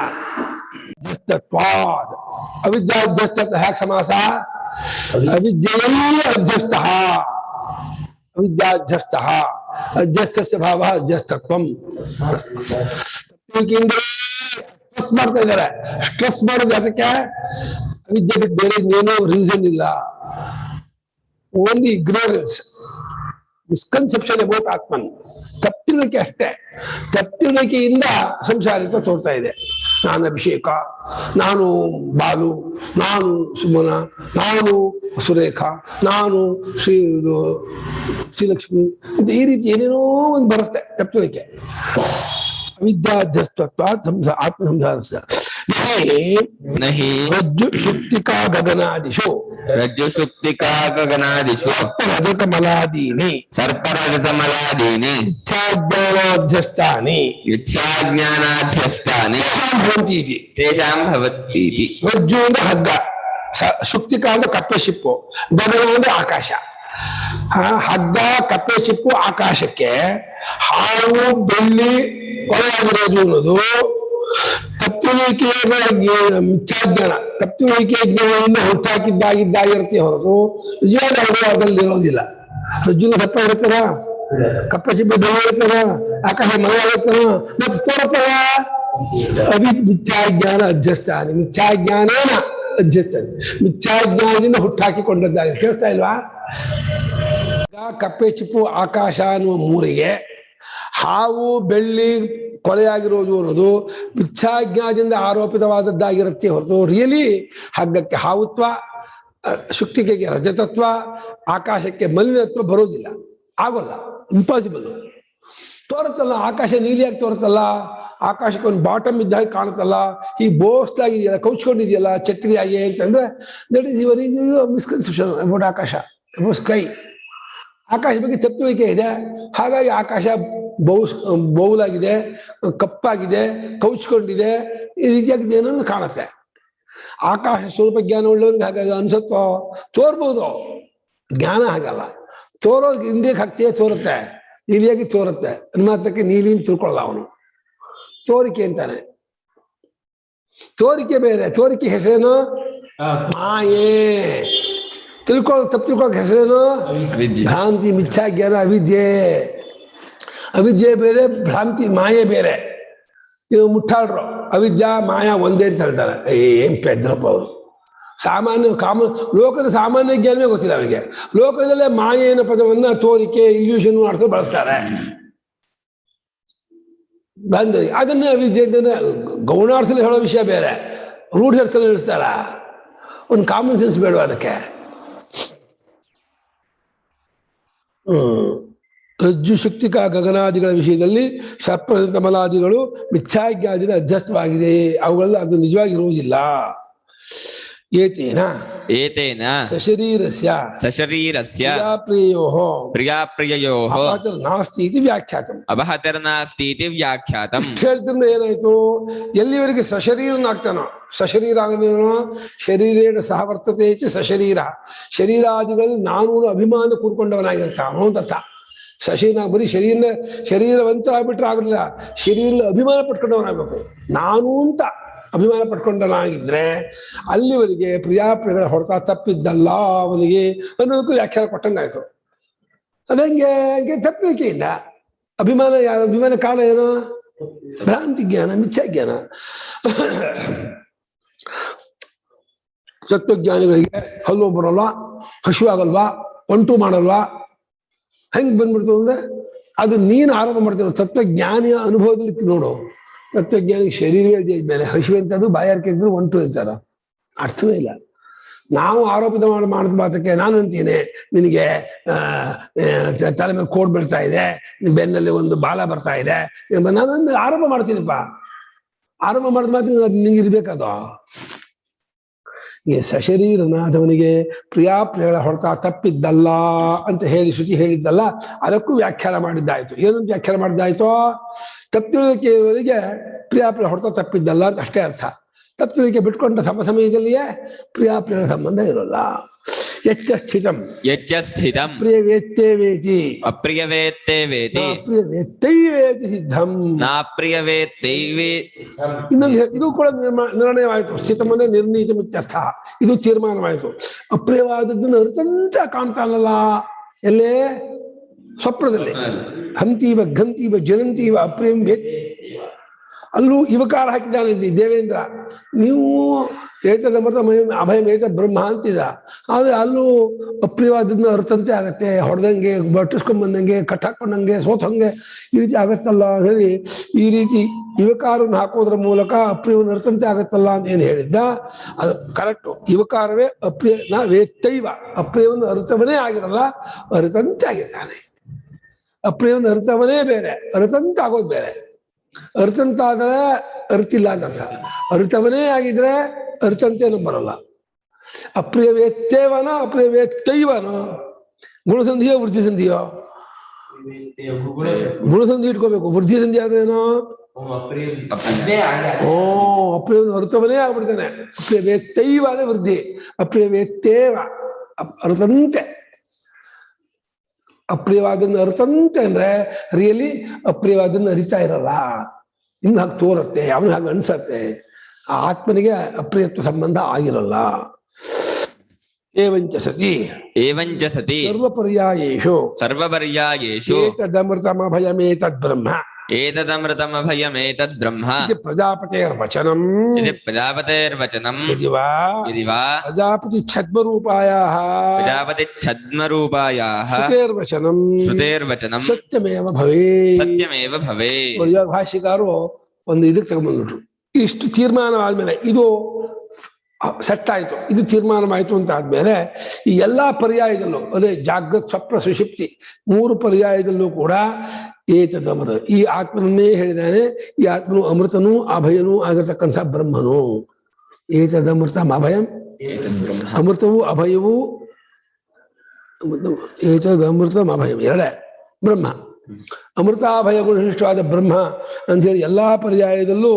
ಅಧ್ಯಸ್ತತ್ವ, ಅವಿದ್ಯಾಧ್ಯಸ್ತತ್ವ ಹೇಗೆ ಸಮಾಸ? ಅವಿದ್ಯೆಯಲ್ಲಿ ಅಧ್ಯಸ್ಥ, ಅವಿದ್ಯಾಧ್ಯಸ್ಥ, ಅಧ್ಯಸ್ಥಸ್ಯ ಭಾವ ಅಧ್ಯಸ್ಥತ್ವಂ. ಸ್ಟ್ರೆಸ್ ಮಾಡ್ತಾ ಇದ್ದಾರೆ. ಸ್ಟ್ರೆಸ್ ಮಾಡೋದು ಅದಕ್ಕೆ ಅವಿದ್ಯೆ ಬಿಟ್ಟು ಬೇರೆ ಏನೋ ರೀಸನ್ ಇಲ್ಲ. Only ignorance, misconception about Atman. ತಪ್ಪಿಳಿಕೆ ಅಷ್ಟೇ. ತಪ್ಪಿಳಿಕೆಯಿಂದ ಸಂಸಾರಿತ್ವ ತೋರ್ತಾ ಇದೆ. ನಾನು ಅಭಿಷೇಕ, ನಾನು ಬಾಲು, ನಾನು ಸುಮನ, ನಾನು ಸುರೇಖಾ, ನಾನು ಶ್ರೀಲಕ್ಷ್ಮಿ ಅಂತ ಈ ರೀತಿ ಏನೇನೋ ಒಂದು ಬರುತ್ತೆ ತಪ್ಪಿಳಿಕೆ. ಅವಿದ್ಯಾಧ್ಯಸ್ತತ್ವ ಆತ್ಮ ಸಂಸಾರಸ್ಯ ನಹಿ ರಜ್ಜು ಶುಕ್ತಿಕಾ ಗಗನಾದಿಶು. ರಜ್ಜು ಶುಕ್ತಿಕಾ ಗಗನಾದಿಶು ರಜತಮಲಾದೀನಿ ಸರ್ಪರಜತಮಲಾದೀನಿ ಇಚ್ಛಾಜ್ಞಾನಾಧ್ಯಸ್ಥಾನಿ ಇಚ್ಛಾಜ್ಞಾನಾಧ್ಯಸ್ಥಾನಿ ಭವಂತಿ ಇತಿ. ತೇಷಾಂ ಭವತೀತಿ. ರಜ್ಜು ಅಂದ್ರೆ ಹಗ್ಗ, ಶುಕ್ತಿಕಾ ಅಂದ್ರೆ ಕಪ್ಪೆ ಶಿಪ್ಪು, ಗಗನ ಅಂದ್ರೆ ಆಕಾಶ. ಹಗ್ಗ, ಕಪ್ಪೆ ಶಿಪ್ಪು, ಆಕಾಶಕ್ಕೆ ಹಾವು, ಬೆಳ್ಳಿ ಕೊಲೆಯಾಗಿರೋದು ಅನ್ನೋದು ತಪ್ಪುಳಿಕೆಯ ಮಿಥ್ಯಾಜ್ಞಾನ, ತಪ್ಪುಳಿಕೆಯ ಜ್ಞಾನದಿಂದ ಹುಟ್ಟಾಕಿದ್ದಾಗಿದ್ದಾಗಿರುತ್ತೆ ಹೊರತು ನಿಜವಾದ ಅನುಭವದಲ್ಲಿ ಇರೋದಿಲ್ಲ. ರಜ್ಜುನ ಸಪ್ಪ ಇರ್ತಾರ, ಕಪ್ಪ ಚಿಪ್ಪು ಬೆಳೆ ಇರ್ತಾರ, ಆಕಾಶ ಮನೆ ಇರ್ತಾರ, ಮತ್ತೆ ತೋರ್ತಾರ. ಮಿಥ್ಯಾಜ್ಞಾನ ಅಧ್ಯಸ್ಥಾನೆ, ಮಿಥ್ಯಾಜ್ಞಾನೇನ ಅಧ್ಯಸ್ಥಾನೆ, ಮಿಥ್ಯಾಜ್ಞಾನದಿಂದ ಹುಟ್ಟಾಕಿಕೊಂಡದ್ದಾಗಿದೆ. ಕೇಳ್ತಾ ಇಲ್ವಾ? ಕಪ್ಪೆ ಚಿಪ್ಪು ಆಕಾಶ ಅನ್ನುವ ಮೂರಿಗೆ ಹಾವು, ಬೆಳ್ಳಿ ಕೊಲೆಯಾಗಿರೋದು ಅನ್ನೋದು ಮಿಥ್ಯಾಜ್ಞಾನದಿಂದ ಆರೋಪಿತವಾದದ್ದಾಗಿರುತ್ತೆ ಹೊರತು ರಿಯಲಿ ಹಗ್ಗಕ್ಕೆ ಹಾವುತ್ವ, ಶುಕ್ತಿಕೆಗೆ ರಜತತ್ವ, ಆಕಾಶಕ್ಕೆ ಮಲಿನತ್ವ ಬರೋದಿಲ್ಲ, ಆಗೋಲ್ಲ, ಇಂಪಾಸಿಬಲ್. ತೋರುತ್ತಲ್ಲ ಆಕಾಶ ನೀಲಿಯಾಗಿ ತೋರುತ್ತಲ್ಲ, ಆಕಾಶಕ್ಕೆ ಒಂದು ಬಾಟಮ್ ಇದ್ದಾಗ ಕಾಣುತ್ತಲ್ಲ, ಈ ಬೋಸ್ಟಾಗಿದೆಯಲ್ಲ, ಕೌಚ್ಕೊಂಡಿದೆಯಲ್ಲ ಛತ್ರಿಯಾಗಿ ಅಂತಂದ್ರೆ that is your misconception about akasha, about sky. ಆಕಾಶ ಬಗ್ಗೆ ತಪ್ಪುವಿಕೆ ಇದೆ. ಹಾಗಾಗಿ ಆಕಾಶ ಬೌಲಾಗಿದೆ, ಕಪ್ಪಾಗಿದೆ, ಕೌಚ್ಕೊಂಡಿದೆ, ಈ ರೀತಿಯಾಗಿದೆ ಏನೋ ಕಾಣುತ್ತೆ. ಆಕಾಶ ಸ್ವರೂಪ ಜ್ಞಾನ ಉಳ್ಳವನಿಗೆ ಹಾಗಾಗಿ ಅನ್ಸುತ್ತೋ? ತೋರ್ಬೋದು, ಜ್ಞಾನ ಹಾಗಲ್ಲ. ತೋರೋದು ಇಂಡಿಯಕ್ಕೆ ಹಾಕ್ತೀಯ ತೋರುತ್ತೆ, ನೀಲಿಯಾಗಿ ತೋರುತ್ತೆ. ಮಾತ್ರಕ್ಕೆ ನೀಲಿನ ತಿಳ್ಕೊಳ್ಳಲ್ಲ ಅವನು, ತೋರಿಕೆ ಅಂತಾನೆ. ತೋರಿಕೆ ಬೇರೆ. ತೋರಿಕೆ ಹೆಸರೇನು? ಮಾಯೆ. ತಪ್ಪು ತಿಳ್ಕೊಳಕ್ ಹೆಸರೇನು? ವಿದ್ಯೆ. ಭ್ರಾಂತಿ, ಮಿಥ್ಯಾಜ್ಞಾನ, ಅವಿದ್ಯೆ. ಅವಿದ್ಯೆ ಬೇರೆ, ಭ್ರಾಂತಿ ಮಾಯೆ ಬೇರೆ. ಇವು ಮುಟ್ಟಾಡ್ರು ಅವಿದ್ಯಾ ಮಾಯಾ ಒಂದೇ ಅಂತ ಹೇಳ್ತಾರೆ. ಏನ್ ಪೆದ್ರಪ್ಪ ಅವರು. ಸಾಮಾನ್ಯ ಲೋಕದ ಸಾಮಾನ್ಯ ಜ್ಞಾನವೇ ಗೊತ್ತಿಲ್ಲ ಅವರಿಗೆ. ಲೋಕದಲ್ಲೇ ಮಾಯೆಯ ಪದವನ್ನ ತೋರಿಕೆ, ಇಲ್ಯೂಷನ್ ಆಡ್ಸೋ ಬಳಸ್ತಾರೆ. ಬಂದ ಅದನ್ನೇ ಅವಿದ್ಯೆ ಅಂತಂದ್ರೆ ಗೌಣಾರ್ಸಲು ಹೇಳೋ ವಿಷಯ ಬೇರೆ, ರೂಢಿ ಹರ್ಸಲು ಹೇಳಿಸ್ತಾರ. ಒಂದು ಕಾಮನ್ ಸೆನ್ಸ್ ಬೇಡ ಅದಕ್ಕೆ. ರಜ್ಜು ಶಕ್ತಿಕ ಗಗನಾದಿಗಳ ವಿಷಯದಲ್ಲಿ ಸರ್ಪ ಕಮಲಾದಿಗಳು ಮಿಥ್ಯಾಜ್ಞಾದಿನ ಅಧ್ಯಸ್ಥವಾಗಿದೆ. ಅವುಗಳಲ್ಲಿ ಅದು ನಿಜವಾಗಿ ಇರುವುದಿಲ್ಲ. ಏತೇನ ಸಶರೀರಸ್ಯ ಸಶರೀರಸ್ಯ ಪ್ರಿಯಾಪ್ರಿಯಯೋಃ ನಾಸ್ತಿ ಇತಿ ವ್ಯಾಖ್ಯಾತಂ. ಅಪಹತಿರ್ನಾಸ್ತಿ ಇತಿ ವ್ಯಾಖ್ಯಾತಂ. ಹೇಳ್ತಿಂದ ಏನಾಯ್ತು? ಎಲ್ಲಿವರೆಗೆ ಸಶರೀರನಾಗ್ತಾನೋ, ಸಶರೀರ ಆಗನೇನೋ ಶರೀರೇಣ ಸಹ ವರ್ತತೆ ಇತಿ ಸಶರೀರ. ಶರೀರಾದಿಗಳಲ್ಲಿ ನಾನು ಅಭಿಮಾನ ಕೂಡ್ಕೊಂಡವನಾಗಿರ್ತಾನೋ ಅಂತ ಅರ್ಥ. ಶಶೀನ ಬರೀ ಶರೀರವಂತ ಆಗ್ಬಿಟ್ರೆ ಆಗಲಿಲ್ಲ, ಶರೀರ ಅಭಿಮಾನ ಪಟ್ಕೊಂಡವನಾಗಬೇಕು. ನಾನು ಅಂತ ಅಭಿಮಾನ ಪಟ್ಕೊಂಡವನಾಗಿದ್ರೆ ಅಲ್ಲಿವರೆಗೆ ಪ್ರಿಯಾಪ್ರಿಯಗಳ ಹೊರತ ತಪ್ಪಿದ್ದಲ್ಲ ಅವನಿಗೆ ಅನ್ನೋದಕ್ಕೂ ವ್ಯಾಖ್ಯಾನ ಕೊಟ್ಟಂಗಾಯ್ತು. ಅದಂಗೆ ಹಂಗೆ ತಪ್ಪಿಕೆಯಿಂದ ಅಭಿಮಾನ ಕಾರಣ ಏನು? ಭ್ರಾಂತಿ ಜ್ಞಾನ, ಮಿಥ್ಯಾಜ್ಞಾನ. ಸತ್ವಜ್ಞಾನಿಗಳಿಗೆ ಹಲ್ಲು ಬರಲ್ವಾ, ಹಸಿವಾಗಲ್ವಾ, ಒಂಟು ಮಾಡಲ್ವಾ, ಹೆಂಗ್ ಬಂದ್ಬಿಡ್ತು ಅಂದ್ರೆ ಅದು ನೀನು ಆರೋಪ ಮಾಡ್ತೀರ. ತತ್ವಜ್ಞಾನಿಯ ಅನುಭವದಲ್ಲಿ ನೋಡು. ತತ್ವಜ್ಞಾನಿ ಶರೀರವೇ ಇದ್ಮೇಲೆ ಹಸಿವಂತದ್ದು ಬಾಯಾರಿಕೆ ಇದ್ರು ಒಂಟು ಇರ್ತಾರ, ಅರ್ಥವೇ ಇಲ್ಲ. ನಾವು ಆರೋಪಿತ ಮಾಡಿದ ಮಾತಕ್ಕೆ ನಾನು ಅಂತೀನಿ ನಿನಗೆ ತಲೆ ಮೇಲೆ ಕೋಡ್ ಬೀಳ್ತಾ ಇದೆ, ಬೆನ್ನಲ್ಲಿ ಒಂದು ಬಾಲ ಬರ್ತಾ ಇದೆ, ನಾನೊಂದು ಆರೋಪ ಮಾಡ್ತೀನಿಪ್ಪ. ಆರೋಪ ಮಾಡಿದ ಮಾತ್ರ ನಿಂಗೆ ಇರ್ಬೇಕದು. ಸಶರೀರನಾದವನಿಗೆ ಪ್ರಿಯಾಪ್ರಿಯಗಳ ಹೊರತ ತಪ್ಪಿದ್ದಲ್ಲ ಅಂತ ಹೇಳಿ ಶ್ರುತಿ ಹೇಳಿದ್ದಲ್ಲ, ಅದಕ್ಕೂ ವ್ಯಾಖ್ಯಾನ ಮಾಡಿದ್ದಾಯ್ತು. ಏನಂತ ವ್ಯಾಖ್ಯಾನ ಮಾಡಿದ್ದಾಯ್ತು? ತಪ್ಪಿಳಿಕೆಯವರಿಗೆ ಪ್ರಿಯಾಪ್ರಿಯ ಹೊರತ ತಪ್ಪಿದ್ದಲ್ಲ ಅಂತ ಅಷ್ಟೇ ಅರ್ಥ. ತಪ್ಪಿಳಿಕೆ ಬಿಟ್ಕೊಂಡ ಸಮಯದಲ್ಲಿಯೇ ಪ್ರಿಯಾಪ್ರಿಯಗಳ ಸಂಬಂಧ ಇರೋಲ್ಲ. ಯಚ್ಚಸ್ಥಿತಂ ಪ್ರಿಯವೇತ್ತೇವೇತಿ ಅಪ್ರಿಯವೇತ್ತೇವೇತಿ ಪ್ರಿಯವೇತ್ತೈವೇತಿ ಸಿದ್ಧಂ ಇನ್ನೊಂದು ಇದು ಕೂಡ ನಿರ್ಣಯವಾಯಿತು. ಸ್ಥಿತಮನ್ನೇ ನಿರ್ಣೀತ ಇತ್ಯರ್ಥ. ಇದು ತೀರ್ಮಾನವಾಯಿತು. ಅಪ್ರಿಯವಾದದ್ದನ್ನು ಅರ್ಥಂತ ಕಾಣ್ತಾನಲ್ಲ ಎಲ್ಲೇ ಸ್ವಪ್ನದಲ್ಲಿ. ಹಂತೀವ ಘಂತೀವ ಜನಂತೀವ ಅಪ್ರಿಯಂ ವೇತ್ತಿ. ಅಲ್ಲೂ ಇವಕಾರ ಹಾಕಿದ್ದಾನೆ ದೇವೇಂದ್ರ. ನೀವು ಏತದಮೃತ ಅಭಯಂ ಏತದ್ ಬ್ರಹ್ಮ ಅಂತಿದ. ಆದ್ರೆ ಅಲ್ಲೂ ಅಪ್ರಿಯವಾದದನ್ನ ಅರ್ಥಂತೆ ಆಗತ್ತೆ. ಹೊಡೆದಂಗೆ, ಬಟ್ಟಿಸ್ಕೊಂಡ್ ಬಂದಂಗೆ, ಕಟ್ ಹಾಕೊಂಡಂಗೆ, ಸೋತಂಗೆ ಈ ರೀತಿ ಆಗತ್ತಲ್ಲ ಅಂತ ಹೇಳಿ ಈ ರೀತಿ ಇವಕಾರವನ್ನು ಹಾಕೋದ್ರ ಮೂಲಕ ಅಪ್ರಿಯವನ್ನು ಅರ್ಥಂತೆ ಆಗತ್ತಲ್ಲ ಅಂತ ಏನು ಹೇಳಿದ್ದ ಅದು ಕರೆಕ್ಟು. ಇವಕಾರವೇ ಅಪ್ರಿಯ ವೇತ್ತೈವ. ಅಪ್ರಿಯವನ್ನು ಅರ್ಥವನೇ ಆಗಿರಲ್ಲ, ಅರ್ಥಂತೆ ಆಗಿರ್ತಾನೆ. ಅಪ್ರಿಯವನ್ನು ಅರ್ಥವನೇ ಬೇರೆ, ಅರ್ಥಂತ ಆಗೋದು ಬೇರೆ. ಅರ್ಥಂತಾದ್ರೆ ಅರ್ಥಿಲ್ಲ ಅಂತ ಅರ್ಥ. ಅರ್ಥವನೇ ಆಗಿದ್ರೆ ಅರ್ಥಂತೇನು ಬರಲ್ಲ. ಅಪ್ರಿಯವೇತ್ತೇವನ ಅಪ್ರಿಯವೇತ್ತೈವನೋ ಗುಣಸಂಧಿಯೋ ವೃದ್ಧಿ ಸಂಧಿಯೋ? ಗುಣಸಂಧಿ ಇಟ್ಕೋಬೇಕು. ವೃದ್ಧಿ ಸಂಧಿ ಆದ್ರೇನೋ ಅಪ್ರಿಯವನ್ನು ಅರ್ಥವನೇ ಆಗ್ಬಿಡ್ತಾನೆ. ಅಪ್ರಿಯವೇತ್ತೈವನೇ ವೃದ್ಧಿ, ಅಪ್ರಿಯವೇತ್ತೇವ ಅರ್ಥಂತೆ. ಅಪ್ರಿಯವಾದನ್ನು ಅರ್ಥಂತೆ ಅಂದ್ರೆ ರಿಯಲಿ ಅಪ್ರಿಯವಾದನ್ನು ಅರಿತಾ ಇರಲ್ಲ. ಇನ್ನು ಹಾಗೆ ತೋರುತ್ತೆ, ಅವನು ಹಾಗೆ ಅನ್ಸತ್ತೆ. ಆ ಆತ್ಮನಿಗೆ ಅಪ್ರಿಯತ್ವ ಸಂಬಂಧ ಆಗಿರಲ್ಲ. ಏವಂಚ ಸತಿ ಸರ್ವಪರ್ಯಾಯೇಷು ಏತದಮೃತಮಭಯಮೇತದ್ ಬ್ರಹ್ಮ ಏತದಮೃತಮಭಯಮೇತದ್ ಬ್ರಹ್ಮ ಪ್ರಜಾಪತೇರ್ವಚನಂ ಯದಿ ವಾ ಪ್ರಜಾಪತಿ ಛದ್ಮರೂಪಾಯಾಃ ಶ್ರುತೇರ್ವಚನಂ ಸತ್ಯಮೇವ ಭವೇತ್. ಭಾಷ್ಯಕಾರು ಒಂದು ಇದಕ್ಕೆ ತಗೊಂಡ್ಬಂದ್ಬಿಟ್ರು. ಇಷ್ಟು ತೀರ್ಮಾನ ಆದ್ಮೇಲೆ ಇದು ಸೆಟ್ ಆಯ್ತು, ಇದು ತೀರ್ಮಾನವಾಯ್ತು ಅಂತ ಆದ್ಮೇಲೆ ಈ ಎಲ್ಲಾ ಪರ್ಯಾಯದಲ್ಲೂ ಅದೇ ಜಾಗೃತ್ ಸ್ವಪ್ನ ಸುಷುಪ್ತಿ ಮೂರು ಪರ್ಯಾಯದಲ್ಲೂ ಕೂಡ ಏತದಮೃತ ಈ ಆತ್ಮನನ್ನೇ ಹೇಳಿದ್ದಾನೆ. ಈ ಆತ್ಮನು ಅಮೃತನೂ ಅಭಯನೂ ಆಗಿರ್ತಕ್ಕಂಥ ಬ್ರಹ್ಮನು. ಏತದಮೃತ ಅಭಯಂ, ಅಮೃತವೂ ಅಭಯವೂ, ಏತದಮೃತಂ ಅಭಯಂ ಎರಡೇ ಬ್ರಹ್ಮ. ಅಮೃತಾಭಯ ಗುಣನಿಷ್ಠವಾದ ಬ್ರಹ್ಮ ಅಂಥೇಳಿ ಎಲ್ಲಾ ಪರ್ಯಾಯದಲ್ಲೂ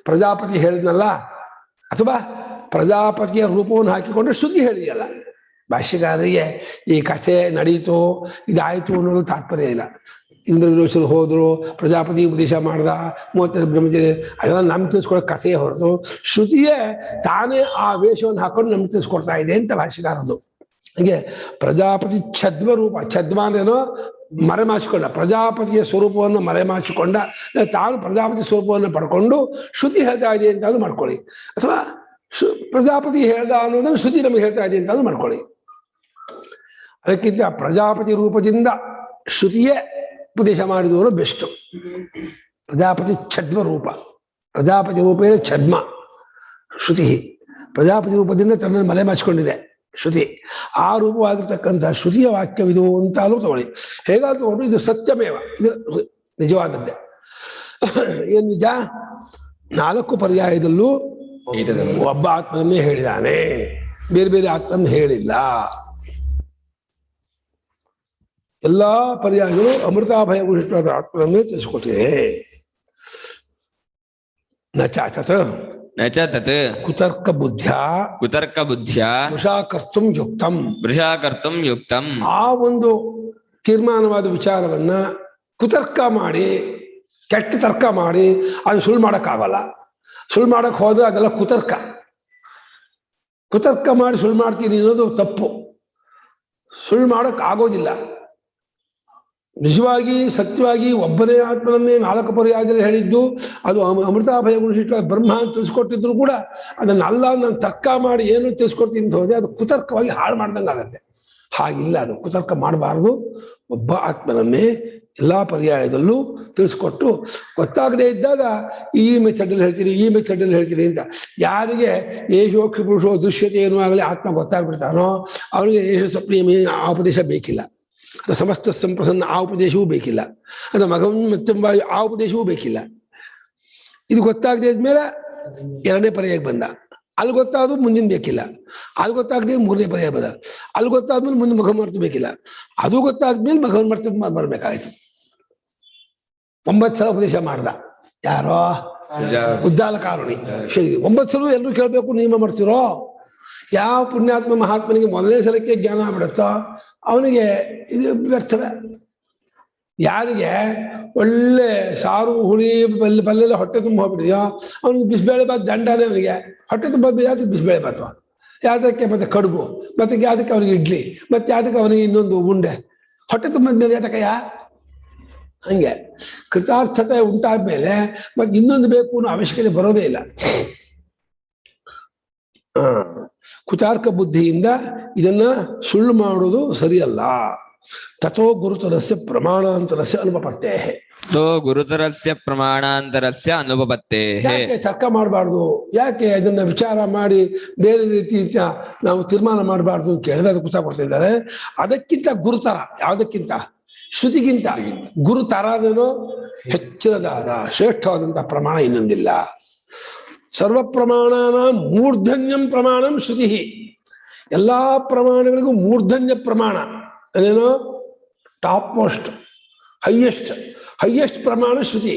ಪ್ರಜಾಪತಿ ಹೇಳಿದ್ನಲ್ಲ, ಅಥವಾ ಪ್ರಜಾಪತಿಯ ರೂಪವನ್ನು ಹಾಕಿಕೊಂಡು ಶ್ರುತಿ ಹೇಳಿದೆಯಲ್ಲ. ಭಾಷ್ಯಕಾರರಿಗೆ ಈ ಕಥೆ ನಡೀತು ಇದಾಯ್ತು ಅನ್ನೋದು ತಾತ್ಪರ್ಯ ಇಲ್ಲ. ಇಂದ್ರ ವಿರೋಚರು ಹೋದ್ರು, ಪ್ರಜಾಪತಿ ಉಪದೇಶ ಮಾಡ್ದ, 32 ಬ್ರಹ್ಮಚರ್ಯ, ಅದೆಲ್ಲ ನಮ್ಗೆ ತಿಳಿಸ್ಕೊಡೋ ಕಥೆಯೇ ಹೊರತು ಶ್ರುತಿಯೇ ತಾನೇ ಆ ವೇಷವನ್ನು ಹಾಕೊಂಡು ನಮ್ಗೆ ತಿಳಿಸ್ಕೊಡ್ತಾ ಇದೆ ಅಂತ ಭಾಷೆಗಾರದು. ಹಾಗೆ ಪ್ರಜಾಪತಿ ಛದ್ಮ ರೂಪ, ಛದ್ಮ ಅಂದ್ರೇನೋ ಮರೆಮಾಚಿಕೊಂಡ, ಪ್ರಜಾಪತಿಯ ಸ್ವರೂಪವನ್ನು ಮರೆಮಾಚಿಕೊಂಡ, ತಾನು ಪ್ರಜಾಪತಿ ಸ್ವರೂಪವನ್ನು ಪಡ್ಕೊಂಡು ಶ್ರುತಿ ಹೇಳ್ತಾ ಇದೆ ಅಂತಾದ್ರೂ ಮಾಡ್ಕೊಳ್ಳಿ, ಅಥವಾ ಪ್ರಜಾಪತಿ ಹೇಳ್ದ ಅನ್ನೋದನ್ನು ಶ್ರುತಿ ನಮಗೆ ಹೇಳ್ತಾ ಇದೆ ಅಂತಾದ್ರೂ ಮಾಡ್ಕೊಳ್ಳಿ. ಅದಕ್ಕಿಂತ ಪ್ರಜಾಪತಿ ರೂಪದಿಂದ ಶ್ರುತಿಯೇ ಉಪದೇಶ ಮಾಡಿದವರು ಬೆಸ್ಟ್. ಪ್ರಜಾಪತಿ ಛದ್ಮ ರೂಪ, ಪ್ರಜಾಪತಿ ರೂಪೇಣ ಛದ್ಮ ಶ್ರುತಿ, ಪ್ರಜಾಪತಿ ರೂಪದಿಂದ ತನ್ನನ್ನು ಮಲೆ ಮಾಚಿಕೊಂಡಿದೆ ಶ್ರುತಿ. ಆ ರೂಪವಾಗಿರ್ತಕ್ಕಂಥ ಶ್ರುತಿಯ ವಾಕ್ಯವಿದು ಅಂತಾಲೂ ತಗೊಳ್ಳಿ. ಹೇಗಾದ್ರೂ ತಗೊಂಡು ಇದು ಸತ್ಯಮೇವ, ಇದು ನಿಜವಾದದ್ದೇ. ಏನ್ ನಿಜ? 4 ಪರ್ಯಾಯದಲ್ಲೂ ಒಬ್ಬ ಆತ್ಮನನ್ನೇ ಹೇಳಿದಾನೆ, ಬೇರೆ ಬೇರೆ ಆತ್ಮನ ಹೇಳಿಲ್ಲ. ಎಲ್ಲಾ ಪರ್ಯಾಯಗಳು ಅಮೃತಾಭಯ ವಿಶಿಷ್ಟವಾದ ಆತ್ಮನನ್ನೇ ತಿಳಿಸಿಕೊಟ್ಟಿದೆ. ನ ಚ ತತ್ ಕುತರ್ಕ ಬುದ್ಧ್ಯ ವೃಷಾಕರ್ತುಂ ಯುಕ್ತಂ. ಆ ಒಂದು ತೀರ್ಮಾನವಾದ ವಿಚಾರವನ್ನ ಕುತರ್ಕ ಮಾಡಿ, ಕೆಟ್ಟ ತರ್ಕ ಮಾಡಿ ಅದು ಸುಳ್ಳು ಮಾಡಕ್ಕಾಗಲ್ಲ. ಸುಳ್ಳು ಮಾಡಕ್ ಹೋದ್ರೆ ಅದೆಲ್ಲ ಕುತರ್ಕ ಮಾಡಿ ಸುಳ್ಳು ಮಾಡ್ತೀನಿ ಅನ್ನೋದು ತಪ್ಪು. ಸುಳ್ಳು ಮಾಡಕ್ ಆಗೋದಿಲ್ಲ. ನಿಜವಾಗಿ ಸತ್ಯವಾಗಿ ಒಬ್ಬನೇ ಆತ್ಮನನ್ನೇ 4 ಪರ್ಯಾಯದಲ್ಲಿ ಹೇಳಿದ್ದು, ಅದು ಅಮೃತಾಭಯ ವಿಶಿಷ್ಟ ಬ್ರಹ್ಮ ಅಂತ ತಿಳಿಸ್ಕೊಟ್ಟಿದ್ರು ಕೂಡ ಅದನ್ನೆಲ್ಲ ನಾನು ತರ್ಕ ಮಾಡಿ ಏನು ತಿಳಿಸ್ಕೊಡ್ತೀನಿ ಅಂತ ಹೋದೆ, ಅದು ಕುತರ್ಕವಾಗಿ ಹಾಳು ಮಾಡ್ದಂಗೆ ಆಗತ್ತೆ. ಹಾಗಿಲ್ಲ, ಅದು ಕುತರ್ಕ ಮಾಡಬಾರದು. ಒಬ್ಬ ಆತ್ಮನನ್ನೇ ಎಲ್ಲಾ ಪರ್ಯಾಯದಲ್ಲೂ ತಿಳಿಸ್ಕೊಟ್ಟು, ಗೊತ್ತಾಗದೇ ಇದ್ದಾಗ ಈ ಮೆಥಡಲ್ಲಿ ಹೇಳ್ತೀನಿ ಅಂತ ಯಾರಿಗೆ ಏಷೋಕ್ಷಿ ಪುರುಷೋ ದೃಶ್ಯತೆ ಏನೂ ಆಗಲಿ ಆತ್ಮ ಗೊತ್ತಾಗ್ಬಿಡ್ತಾನೋ ಅವನಿಗೆ ಏಷ ಸ್ವಪ್ನ ಆ ಉಪದೇಶ ಬೇಕಿಲ್ಲ. ಅದು ಸಮಸ್ತ ಸಂಪ್ರಸನ್ನ ಆ ಉಪದೇಶವೂ ಬೇಕಿಲ್ಲ. ಅದು ಮಗನ್ ಮತ್ತೆಂಬ ಆ ಉಪದೇಶವೂ ಬೇಕಿಲ್ಲ. ಇದು ಗೊತ್ತಾಗದೇ ಇದ್ಮೇಲೆ 2ನೇ ಪರ್ಯಾಯಕ್ಕೆ ಬಂದ, ಅಲ್ಲಿ ಗೊತ್ತಾದ್ರು ಮುಂದಿನ ಬೇಕಿಲ್ಲ. ಅಲ್ಲಿ ಗೊತ್ತಾಗದೆ 3ನೇ ಪರ್ಯಾಯ ಬಂದ, ಅಲ್ಲಿ ಗೊತ್ತಾದ್ಮೇಲೆ ಮುಂದೆ ಮಗನ್ ಮರ್ತು ಬೇಕಿಲ್ಲ. ಅದು ಗೊತ್ತಾದ್ಮೇಲೆ ಮಗನ್ ಮರ್ತು ಬರ್ಬೇಕಾಯ್ತು. 9 ಸಲ ಉಪದೇಶ ಮಾಡ್ದ ಯಾರೋ ಉದ್ದಾಲ ಕಾರುಣಿ. 9 ಸಲ ಎಲ್ಲರೂ ಕೇಳ್ಬೇಕು, ನಿಯಮ ಮಾಡ್ತಿರೋ. ಯಾವ ಪುಣ್ಯಾತ್ಮ ಮಹಾತ್ಮನಿಗೆ 1ನೇ ಸಲಕ್ಕೆ ಜ್ಞಾನ ಬಿಡುತ್ತೋ ಅವನಿಗೆ ಇದು ವ್ಯರ್ಥವೇ. ಯಾರಿಗೆ ಒಳ್ಳೆ ಸಾರು ಹುಳಿ ಪಲ್ಲೆಲ್ಲ ಹೊಟ್ಟೆ ತುಂಬ ಹೋಗ್ಬಿಟ್ಟಿದೆಯೋ ಅವನಿಗೆ ಬಿಸಿಬೇಳೆ ಬಾತ್ ದಂಡನೇ. ಅವನಿಗೆ ಹೊಟ್ಟೆ ತುಂಬ ಯಾವ್ದಕ್ಕೆ ಬಿಸಿಬೇಳೆ ಬಾತು, ಯಾವ್ದಕ್ಕೆ ಮತ್ತೆ ಕಡುಬು, ಮತ್ತೆ ಯಾವ್ದಕ್ಕೆ ಅವನಿಗೆ ಇಡ್ಲಿ, ಮತ್ತೆ ಯಾವ್ದಕ್ಕೆ ಅವನಿಗೆ ಇನ್ನೊಂದು ಉಂಡೆ. ಹೊಟ್ಟೆ ತುಂಬ ಮೇಲೆ ಯಾತಕ್ಕಯ್ಯ? ಹಂಗೆ ಕೃತಾರ್ಥತೆ ಉಂಟಾದ್ಮೇಲೆ ಮತ್ತೆ ಇನ್ನೊಂದು ಬೇಕು ಅನ್ನೋ ಅವಶ್ಯಕತೆ ಬರೋದೇ ಇಲ್ಲ. ಕುತಾರ್ಕ ಬುದ್ಧಿಯಿಂದ ಇದನ್ನ ಸುಳ್ಳು ಮಾಡುವುದು ಸರಿಯಲ್ಲ. ತಥೋ ಗುರುತರಸ್ಯ ಪ್ರಮಾಣಾಂತರಸ್ಯ ಅನುಪಪತ್ತೇಃ. ಗುರುತರಸ್ಯ ಪ್ರಮಾಣಾಂತರಸ್ಯ ಅನುಪಪತ್ತೇಃ. ಯಾಕೆ ತರ್ಕ ಮಾಡಬಾರ್ದು, ಯಾಕೆ ಅದನ್ನ ವಿಚಾರ ಮಾಡಿ ಬೇರೆ ರೀತಿ ನಾವು ತೀರ್ಮಾನ ಮಾಡಬಾರ್ದು ಅಂತ ಕೇಳಿದ್ರೆ ಅದಕ್ಕೆ ಉತ್ತರ ಕೊಡ್ತಾ ಇದ್ದಾರೆ. ಅದಕ್ಕಿಂತ ಗುರುತರ, ಯಾವುದಕ್ಕಿಂತ ಶ್ರುತಿಗಿಂತ ಗುರುತರನೇನೋ ಹೆಚ್ಚಿನದಾದ ಶ್ರೇಷ್ಠವಾದಂತಹ ಪ್ರಮಾಣ ಇನ್ನೊಂದಿಲ್ಲ. ಸರ್ವ ಪ್ರಮಾಣನ ಮೂರ್ಧನ್ಯಂ ಪ್ರಮಾಣಂ ಶ್ರುತಿ. ಎಲ್ಲಾ ಪ್ರಮಾಣಗಳಿಗೂ ಮೂರ್ಧನ್ಯ ಪ್ರಮಾಣ ಅದೇನೋ ಟಾಪ್ ಮೋಸ್ಟ್ ಹೈಯೆಸ್ಟ್ ಪ್ರಮಾಣ ಶ್ರುತಿ.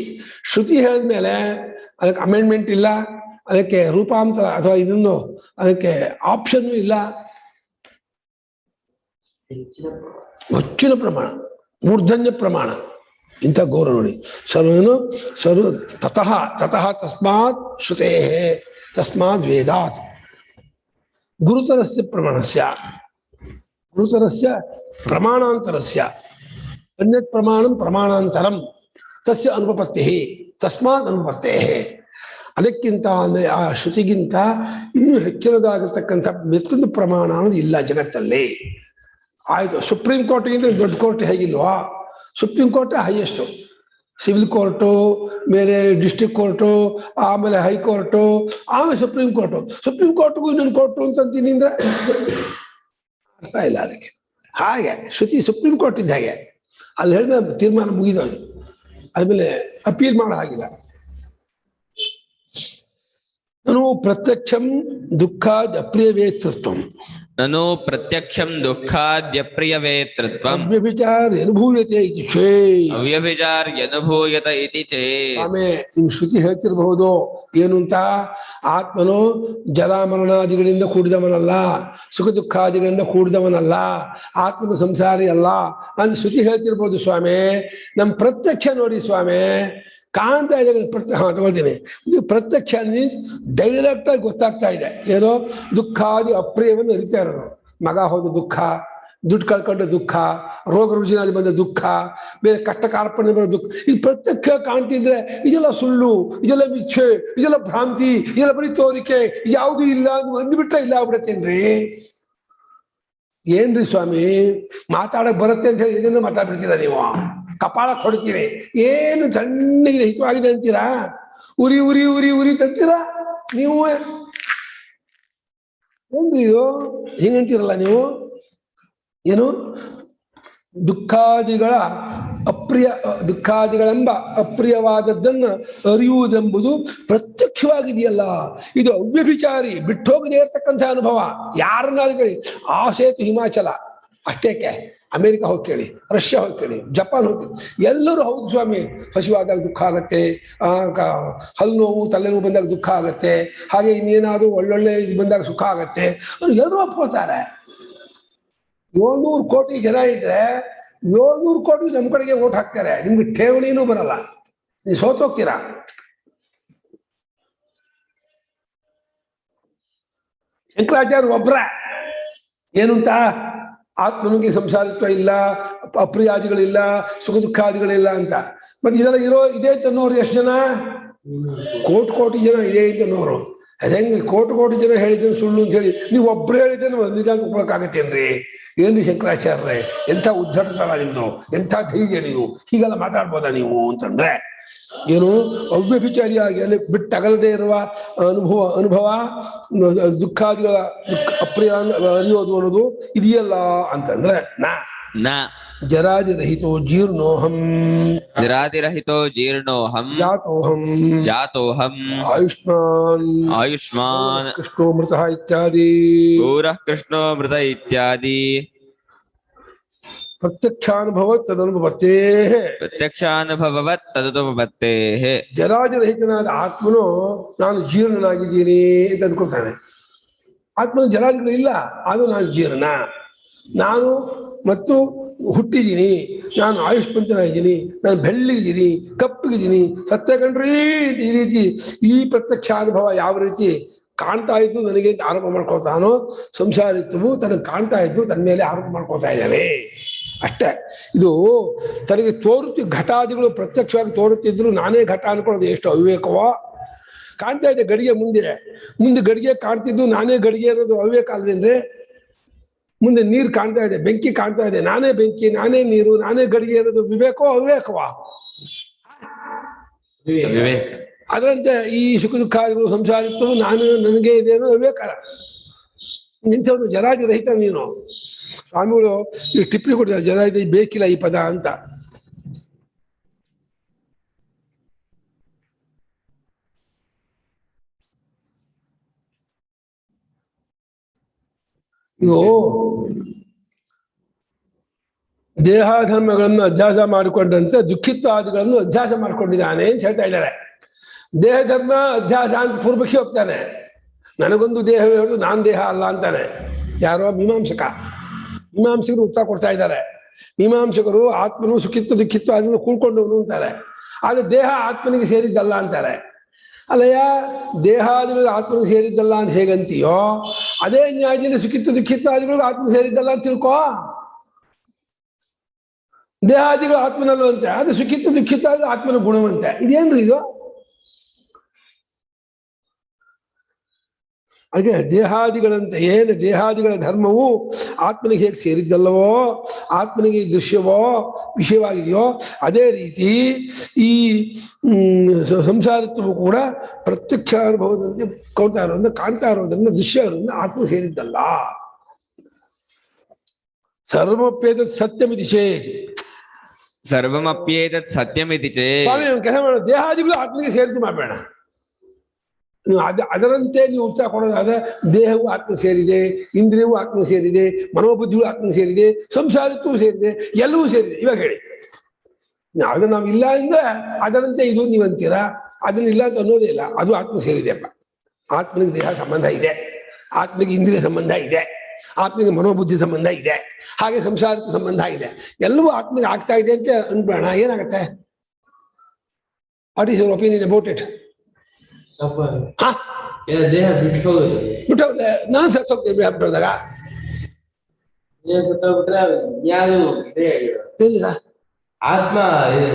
ಶ್ರುತಿ ಹೇಳಿದ್ಮೇಲೆ ಅದಕ್ಕೆ ಅಮೆಂಡ್ಮೆಂಟ್ ಇಲ್ಲ, ಅದಕ್ಕೆ ರೂಪಾಂತರ ಅಥವಾ ಇದನ್ನು ಅದಕ್ಕೆ ಆಪ್ಷನ್ ಇಲ್ಲ. ಹೆಚ್ಚಿನ ಪ್ರಮಾಣ, ಮೂರ್ಧನ್ಯ ಪ್ರಮಾಣ. ಇಂಥ ಗೌರವ ನೋಡಿ. ಸರ್ವೇನು ತತಃ ತಸ್ಮಾತ್ ಶ್ರುತೇ ತಸ್ಮಾತ್ ವೇದಾತ್. ಗುರುತರಸ್ಯ ಪ್ರಮಾಣಾಂತರಸ್ಯ ಅನ್ಯತ್ ಪ್ರಮಾಣಂ ಪ್ರಮಾಣಾಂತರಂ ತಸ್ಯ ಅನುಪಪತ್ತೇ ತಸ್ಮಾತ್ ಅನುಪತ್ತೇ. ಅದಕ್ಕಿಂತ ಅಂದ್ರೆ ಆ ಶ್ರುತಿಗಿಂತ ಇನ್ನೂ ಹೆಚ್ಚಿನದಾಗಿರ್ತಕ್ಕಂಥ ಮತ್ತೊಂದು ಪ್ರಮಾಣ ಅನ್ನೋದು ಇಲ್ಲ ಜಗತ್ತಲ್ಲಿ. ಆಯ್ತು, ಸುಪ್ರೀಂ ಕೋರ್ಟ್ಗಿಂತ ದೊಡ್ಡ ಕೋರ್ಟ್ ಹೇಗಿಲ್ವಾ? Supreme court highest, civil court, ಬೇರೆ ಡಿಸ್ಟ್ರಿಕ್ಟ್ ಕೋರ್ಟು, ಆಮೇಲೆ ಹೈಕೋರ್ಟು, ಆಮೇಲೆ ಸುಪ್ರೀಂ ಕೋರ್ಟ್ಗೂ ಇನ್ನೊಂದು ಕೋರ್ಟು ಅಂತೀನಿ ಅಂದ್ರೆ ಅರ್ಥ ಇಲ್ಲ ಅದಕ್ಕೆ. ಹಾಗೆ ಶ್ರುತಿ ಸುಪ್ರೀಂ ಕೋರ್ಟ್ ಇದ್ದ ಹಾಗೆ, ಅಲ್ಲಿ ಹೇಳಿದ ತೀರ್ಮಾನ ಮುಗಿದೋದು, ಆದ್ಮೇಲೆ ಅಪೀಲ್ ಮಾಡೋ ಹಾಗಿಲ್ಲ. ನಾನು ಪ್ರತ್ಯಕ್ಷಂ ದುಃಖ ಅಪ್ರಿಯ ವೇತೃತ್ವಂ. ನನು ಪ್ರತ್ಯಕ್ಷಂ ದುಃಖಾದ್ಯಪ್ರಿಯವೇತೃತ್ವಂ ಅವ್ಯಭಿಚಾರ ಅನುಭೂಯತೆ ಇತಿ ಚೇ. ಅವ್ಯಭಿಚಾರ್ಯನುಭೂಯತ ಇತಿ ಚೇತ್. ಆಮೇಲೆ ನಿಮ್ ಶ್ರುತಿ ಹೇಳ್ತಿರಬಹುದು ಏನು ಅಂತ, ಆತ್ಮನು ಜರಾಮರಣಾದಿಗಳಿಂದ ಕೂಡಿದವನಲ್ಲ, ಸುಖ ದುಃಖಾದಿಗಳಿಂದ ಕೂಡಿದವನಲ್ಲ, ಆತ್ಮನು ಸಂಸಾರಿ ಅಲ್ಲ ಅಂತ ಶ್ರುತಿ ಹೇಳ್ತಿರ್ಬೋದು ಸ್ವಾಮಿ. ನಮ್ ಪ್ರತ್ಯಕ್ಷ ನೋಡಿ ಸ್ವಾಮಿ, ಕಾಣ್ತಾ ಇದೆ. ತಗೊಳ್ತೀನಿ. ಇದು ಪ್ರತ್ಯಕ್ಷ ಮೀನ್ಸ್ ಡೈರೆಕ್ಟ್ ಆಗಿ ಗೊತ್ತಾಗ್ತಾ ಇದೆ. ಏನೋ ದುಃಖಾದಿ ಅಪ್ರಿಯವನ್ನು ಅರಿತಾ ಇರೋದು. ಮಗ ಹೋದ ದುಃಖ, ದುಡ್ಡು ಕಳ್ಕೊಂಡ ದುಃಖ, ರೋಗ ರುಜಿನಾದಿ ಬಂದ ದುಃಖ, ಬೇರೆ ಕಷ್ಟ ಕಾರ್ಪಣ್ಯ ಬಂದ ದುಃಖ, ಇದು ಪ್ರತ್ಯಕ್ಷ ಕಾಣ್ತಿದ್ರೆ ಇದೆಲ್ಲ ಸುಳ್ಳು, ಇದೆಲ್ಲ ಮಿಥ್ಯೆ, ಇದೆಲ್ಲ ಭ್ರಾಂತಿ, ಇದೆಲ್ಲ ಬರೀ ತೋರಿಕೆ, ಯಾವುದು ಇಲ್ಲ ಅಂತ ಅಂದ್ಬಿಟ್ರೆ ಇಲ್ಲ ಆಗ್ಬಿಡತ್ತೇನ್ರಿ. ಏನ್ರಿ ಸ್ವಾಮಿ ಮಾತಾಡಕ್ ಬರುತ್ತೆ ಅಂತ ಹೇಳಿ ಇದನ್ನ ಮಾತಾಡ್ಬಿಡ್ತೀರಾ ನೀವು, ಕಪಾಳ ಕೊಡ್ತೀರಿ. ಏನು ತಣ್ಣಗೆ ಹಿತವಾಗಿದೆ ಅಂತೀರಾ, ಉರಿ ಉರಿ ಉರಿ ಉರಿ ತಂತೀರಾ ನೀವು. ಏನ್ರಿ ಇದು ಹಿಂಗಂತೀರಲ್ಲ ನೀವು. ಏನು ದುಃಖಾದಿಗಳೆಂಬ ಅಪ್ರಿಯವಾದದ್ದನ್ನ ಅರಿಯುವುದೆಂಬುದು ಪ್ರತ್ಯಕ್ಷವಾಗಿದೆಯಲ್ಲ, ಇದು ಅವ್ಯಭಿಚಾರಿ ಬಿಟ್ಟೋಗದೇ ಇರತಕ್ಕಂಥ ಅನುಭವ. ಯಾರನ್ನಾದ್ರು ಕೇಳಿ, ಆ ಸೇತು ಹಿಮಾಚಲ ಅಷ್ಟೇಕೆ, ಅಮೆರಿಕ ಹೋಗಿ ಕೇಳಿ, ರಷ್ಯಾ ಹೋಗಿ ಕೇಳಿ, ಜಪಾನ್ ಹೋಗಿ ಕೇಳಿ, ಎಲ್ಲರೂ ಹೌದು ಸ್ವಾಮಿ, ಹಸಿವಾದಾಗ ದುಃಖ ಆಗತ್ತೆ, ಹಲ್ಲು ನೋವು ತಲೆನೋವು ಬಂದಾಗ ದುಃಖ ಆಗತ್ತೆ, ಹಾಗೆ ಇನ್ನೇನಾದ್ರು ಒಳ್ಳೊಳ್ಳೆ ಇದು ಬಂದಾಗ ಸುಖ ಆಗತ್ತೆ, ಎಲ್ಲರೂ ಒಪ್ಕೋತಾರೆ. 700 ಕೋಟಿ ಜನ ಇದ್ರೆ 700 ಕೋಟಿ ನಮ್ಮ ಕಡೆಗೆ ಓಟ್ ಹಾಕ್ತಾರೆ. ನಿಮ್ಗೆ ಠೇವಣಿನೂ ಬರಲ್ಲ, ನೀವು ಸೋತೋಗ್ತೀರಾ. ಶಂಕರಾಚಾರ್ಯ ಒಬ್ರ ಏನು ಅಂತ, ಆತ್ಮನಿಗೆ ಸಂಸಾರಿತ್ವ ಇಲ್ಲ, ಅಪ್ರಿಯಾದಿಗಳಿಲ್ಲ, ಸುಖ ದುಃಖಾದಿಗಳಿಲ್ಲ ಅಂತ. ಮತ್ತೆ ಇದೆಲ್ಲ ಇದೇ ಅನ್ನೋರು ಎಷ್ಟು ಜನ? ಕೋಟಿ ಜನ ಇದೇ ಅನ್ನೋರು. ಅದಂಗೆ ಕೋಟಿ ಜನ ಹೇಳಿದ್ದೇನೆ ಸುಳ್ಳು ಅಂತ ಹೇಳಿ ನೀವು ಒಬ್ರು ಹೇಳಿದ್ದೇನೆ ನಿಜ ಒಪ್ಕೊಳಕ್ಕಾಗತ್ತೇನ್ರಿ? ಏನ್ರಿ ಶಂಕರಾಚಾರ್ಯ, ಎಂಥ ಉದ್ದಟತನ ನಿಮ್ದು, ಎಂಥ ಧೈರ್ಯ ನೀವು, ಹೀಗೆಲ್ಲ ಮಾತಾಡ್ಬೋದಾ ನೀವು ಅಂತಂದ್ರೆ ಏನು ಅವ್ಯಭಿಚಾರಿಯಾಗಿ ಅಲ್ಲಿ ಬಿಟ್ಟಗಲದೇ ಇರುವ ಅನುಭವ ದುಃಖಾದಿಗಳ ಅಪ್ರಿಯ ಅರಿಯೋದು ಅನ್ನೋದು ಇದೆಯಲ್ಲ ಅಂತಂದ್ರೆ ನಾ ಜರಾದಿರಹಿತೋ ಜೀರ್ಣೋಹಂ ಜಾತೋಹಂ ಆಯುಷ್ಮಾನ್ ಕೃಷ್ಣೋ ಮೃತ ಇತ್ಯಾದಿ ಪ್ರತ್ಯಕ್ಷಾನುಭವತ್ ತದನುಭವತ್ತೇ. ಜರಾಜರಹಿತನಾದ ಆತ್ಮನು ನಾನು ಜೀರ್ಣನಾಗಿದ್ದೀನಿ ಅಂತ ಅಂದ್ಕೊಳ್ತಾನೆ. ಆತ್ಮನ ಜರಾದಿಗಳು ಇಲ್ಲ, ಅದು ನಾನು ಜೀರ್ಣ, ನಾನು ಮತ್ತು ಹುಟ್ಟಿದ್ದೀನಿ, ನಾನು ಆಯುಷ್ಮಂತನಾಗಿದ್ದೀನಿ, ನಾನು ಬೆಳ್ಳಿಗಿದ್ದೀನಿ, ಕಪ್ಪಿಗಿದ್ದೀನಿ, ಸತ್ಯ ಕಣ್ರಿ. ಈ ರೀತಿ ಈ ಪ್ರತ್ಯಕ್ಷಾನುಭವ ಯಾವ ರೀತಿ ಕಾಣ್ತಾ ಇತ್ತು ನನಗೆ ಆರೋಪ ಮಾಡ್ಕೊಳ್ತಾನೋ, ಸಂಸಾರಿತ್ವವು ತನಗೆ ಕಾಣ್ತಾ ಇತ್ತು ತನ್ನ ಮೇಲೆ ಆರೋಪ ಮಾಡ್ಕೊಳ್ತಾ ಇದ್ದಾನೆ ಅಷ್ಟೇ. ಇದು ತನಗೆ ತೋರುತ್ತಿ ಘಟಾದಿಗಳು ಪ್ರತ್ಯಕ್ಷವಾಗಿ ತೋರುತ್ತಿದ್ರು ನಾನೇ ಘಟ ಅನ್ಕೊಳ್ಳೋದು ಎಷ್ಟು ಅವಿವೇಕವೋ. ಕಾಣ್ತಾ ಇದೆ ಗಡಿಗೆ ಮುಂದೆ ಗಡಿಗೆ ಕಾಣ್ತಿದ್ದು ನಾನೇ ಗಡಿಗೆ ಅನ್ನೋದು ಅವಿವೇಕ ಅಲ್ವೇಂದ್ರೆ? ಮುಂದೆ ನೀರು ಕಾಣ್ತಾ ಇದೆ, ಬೆಂಕಿ ಕಾಣ್ತಾ ಇದೆ, ನಾನೇ ಬೆಂಕಿ, ನಾನೇ ನೀರು, ನಾನೇ ಗಡಿಗೆ ಅನ್ನೋದು ವಿವೇಕೋ ಅವಿವೇಕವಾ? ಅದರಂತೆ ಈ ಸುಖ ದುಃಖಾದಿಗಳು ಸಂಸಾರಿತ್ವವು ನನಗೆ ಇದೇನೋ ಅವಿವೇಕ. ನಿಂತವನು ಜರಾದಿ ರಹಿತ ನೀನು. ಸ್ವಾಮಿಗಳು ಈ ಟಿಪ್ಪಣಿ ಕೊಟ್ಟಿದ್ದಾರೆ, ಜರಾದಿ ಬೇಕಿಲ್ಲ ಈ ಪದ ಅಂತ. ಇವು ದೇಹಾಧರ್ಮಗಳನ್ನು ಅಭ್ಯಾಸ ಮಾಡಿಕೊಂಡಂತೆ ದುಃಖಿತ್ವಾದಿಗಳನ್ನು ಅಭ್ಯಾಸ ಮಾಡ್ಕೊಂಡಿದ್ದಾನೆ ಅಂತ ಹೇಳ್ತಾ ಇದ್ದಾರೆ. ದೇಹ ಧರ್ಮ ಅಧ್ಯಾಸ ಅಂತ ಪೂರ್ವಕ್ಕೆ ಹೋಗ್ತಾನೆ. ನನಗೊಂದು ದೇಹವೇ ಹೊರತು ನಾನ್ ದೇಹ ಅಲ್ಲ ಅಂತಾನೆ. ಯಾರೋ ಮೀಮಾಂಸಕರು ಉತ್ತರ ಕೊಡ್ತಾ ಇದ್ದಾರೆ. ಮೀಮಾಂಸಕರು ಆತ್ಮನು ಸುಖಿತ್ವ ದುಃಖಿತ್ವ ಅದನ್ನು ಕೂಡ್ಕೊಂಡವನು ಅಂತಾರೆ, ಆದ್ರೆ ದೇಹ ಆತ್ಮನಿಗೆ ಸೇರಿದ್ದಲ್ಲ ಅಂತಾರೆ. ಅಲ್ಲಯ್ಯ, ದೇಹಾದಿಗಳು ಆತ್ಮನಿಗೆ ಸೇರಿದ್ದಲ್ಲ ಅಂತ ಹೇಗಂತೀಯೋ ಅದೇ ನ್ಯಾಯದಲ್ಲಿ ಸುಖಿತ್ವ ದುಃಖಿತ್ವಾದಿಗಳು ಆತ್ಮ ಸೇರಿದ್ದಲ್ಲ ಅಂತ ತಿಳ್ಕೋ. ದೇಹಾದಿಗಳು ಆತ್ಮನಲ್ಲವಂತೆ, ಅದು ಸುಖಿತ್ವ ದುಃಖಿತ್ವ ಆತ್ಮನ ಗುಣವಂತೆ. ಇದೇನ್ರಿ ಇದು? ಹಾಗೆ ದೇಹಾದಿಗಳಂತೆ ಏನು ದೇಹಾದಿಗಳ ಧರ್ಮವು ಆತ್ಮನಿಗೆ ಹೇಗೆ ಸೇರಿದ್ದಲ್ಲವೋ, ಆತ್ಮನಿಗೆ ದೃಶ್ಯವೋ ವಿಷಯವಾಗಿದೆಯೋ, ಅದೇ ರೀತಿ ಈ ಸಂಸಾರಿತ್ವವು ಕೂಡ ಪ್ರತ್ಯಕ್ಷ ಅನುಭವದಂತೆ ಕಾಣ್ತಾ ಇರೋದ್ರಿಂದ ದೃಶ್ಯ ಇರೋದ್ರಿಂದ ಆತ್ಮ ಸೇರಿದ್ದಲ್ಲ. ಸರ್ವಮಪ್ಯೇತತ್ ಸತ್ಯಮಿತಿ ಚೇತ್. ಸರ್ವಮಪ್ಯೇತತ್ ಸತ್ಯಮಿತಿ ಚೇತ್. ಸ್ವಾಮಿ ಕೆಲಸ ಮಾಡ, ದೇಹಾದಿಗಳು ಆತ್ಮನಿಗೆ ಸೇರಿಸಿ ಮಾಡಬೇಡ. ಅದರಂತೆ ನೀವು ಉತ್ಸಾಹ ಕೊಡೋದಾದ್ರೆ ದೇಹವು ಆತ್ಮ ಸೇರಿದೆ, ಇಂದ್ರಿಯವು ಆತ್ಮ ಸೇರಿದೆ, ಮನೋಬುದ್ಧಿಗಳು ಆತ್ಮ ಸೇರಿದೆ, ಸಂಸಾರಿತ್ವವು ಸೇರಿದೆ, ಎಲ್ಲವೂ ಸೇರಿದೆ. ಇವಾಗ ಹೇಳಿ, ಅದು ನಾವು ಇಲ್ಲ ಅಂದ್ರೆ ಅದರಂತೆ ಇದು ನೀವು ಅಂತೀರಾ, ಅದನ್ನ ಇಲ್ಲ ಅಂತ ಅನ್ನೋದೇ ಇಲ್ಲ. ಅದು ಆತ್ಮ ಸೇರಿದೆ ಅಪ್ಪ. ಆತ್ಮನಿಗೆ ದೇಹ ಸಂಬಂಧ ಇದೆ, ಆತ್ಮಿಗೆ ಇಂದ್ರಿಯ ಸಂಬಂಧ ಇದೆ, ಆತ್ಮಿಗೆ ಮನೋಬುದ್ಧಿ ಸಂಬಂಧ ಇದೆ, ಹಾಗೆ ಸಂಸಾರಿತ್ವ ಸಂಬಂಧ ಇದೆ. ಎಲ್ಲವೂ ಆತ್ಮಿಗೆ ಆಗ್ತಾ ಇದೆ ಅಂತ ಅನ್ಬೇಡ. ಏನಾಗತ್ತೆ? What is your opinion about it? ದೇಹ ಬಿಟ್ಟು ಬಿಟ್ಟೋದೆ. ನಾನು ಸತ್ತೋಗ್ತೀನಿ ಬಿಟ್ಟೋದಾಗ ಏನಿಲ್ಲ. ಆತ್ಮ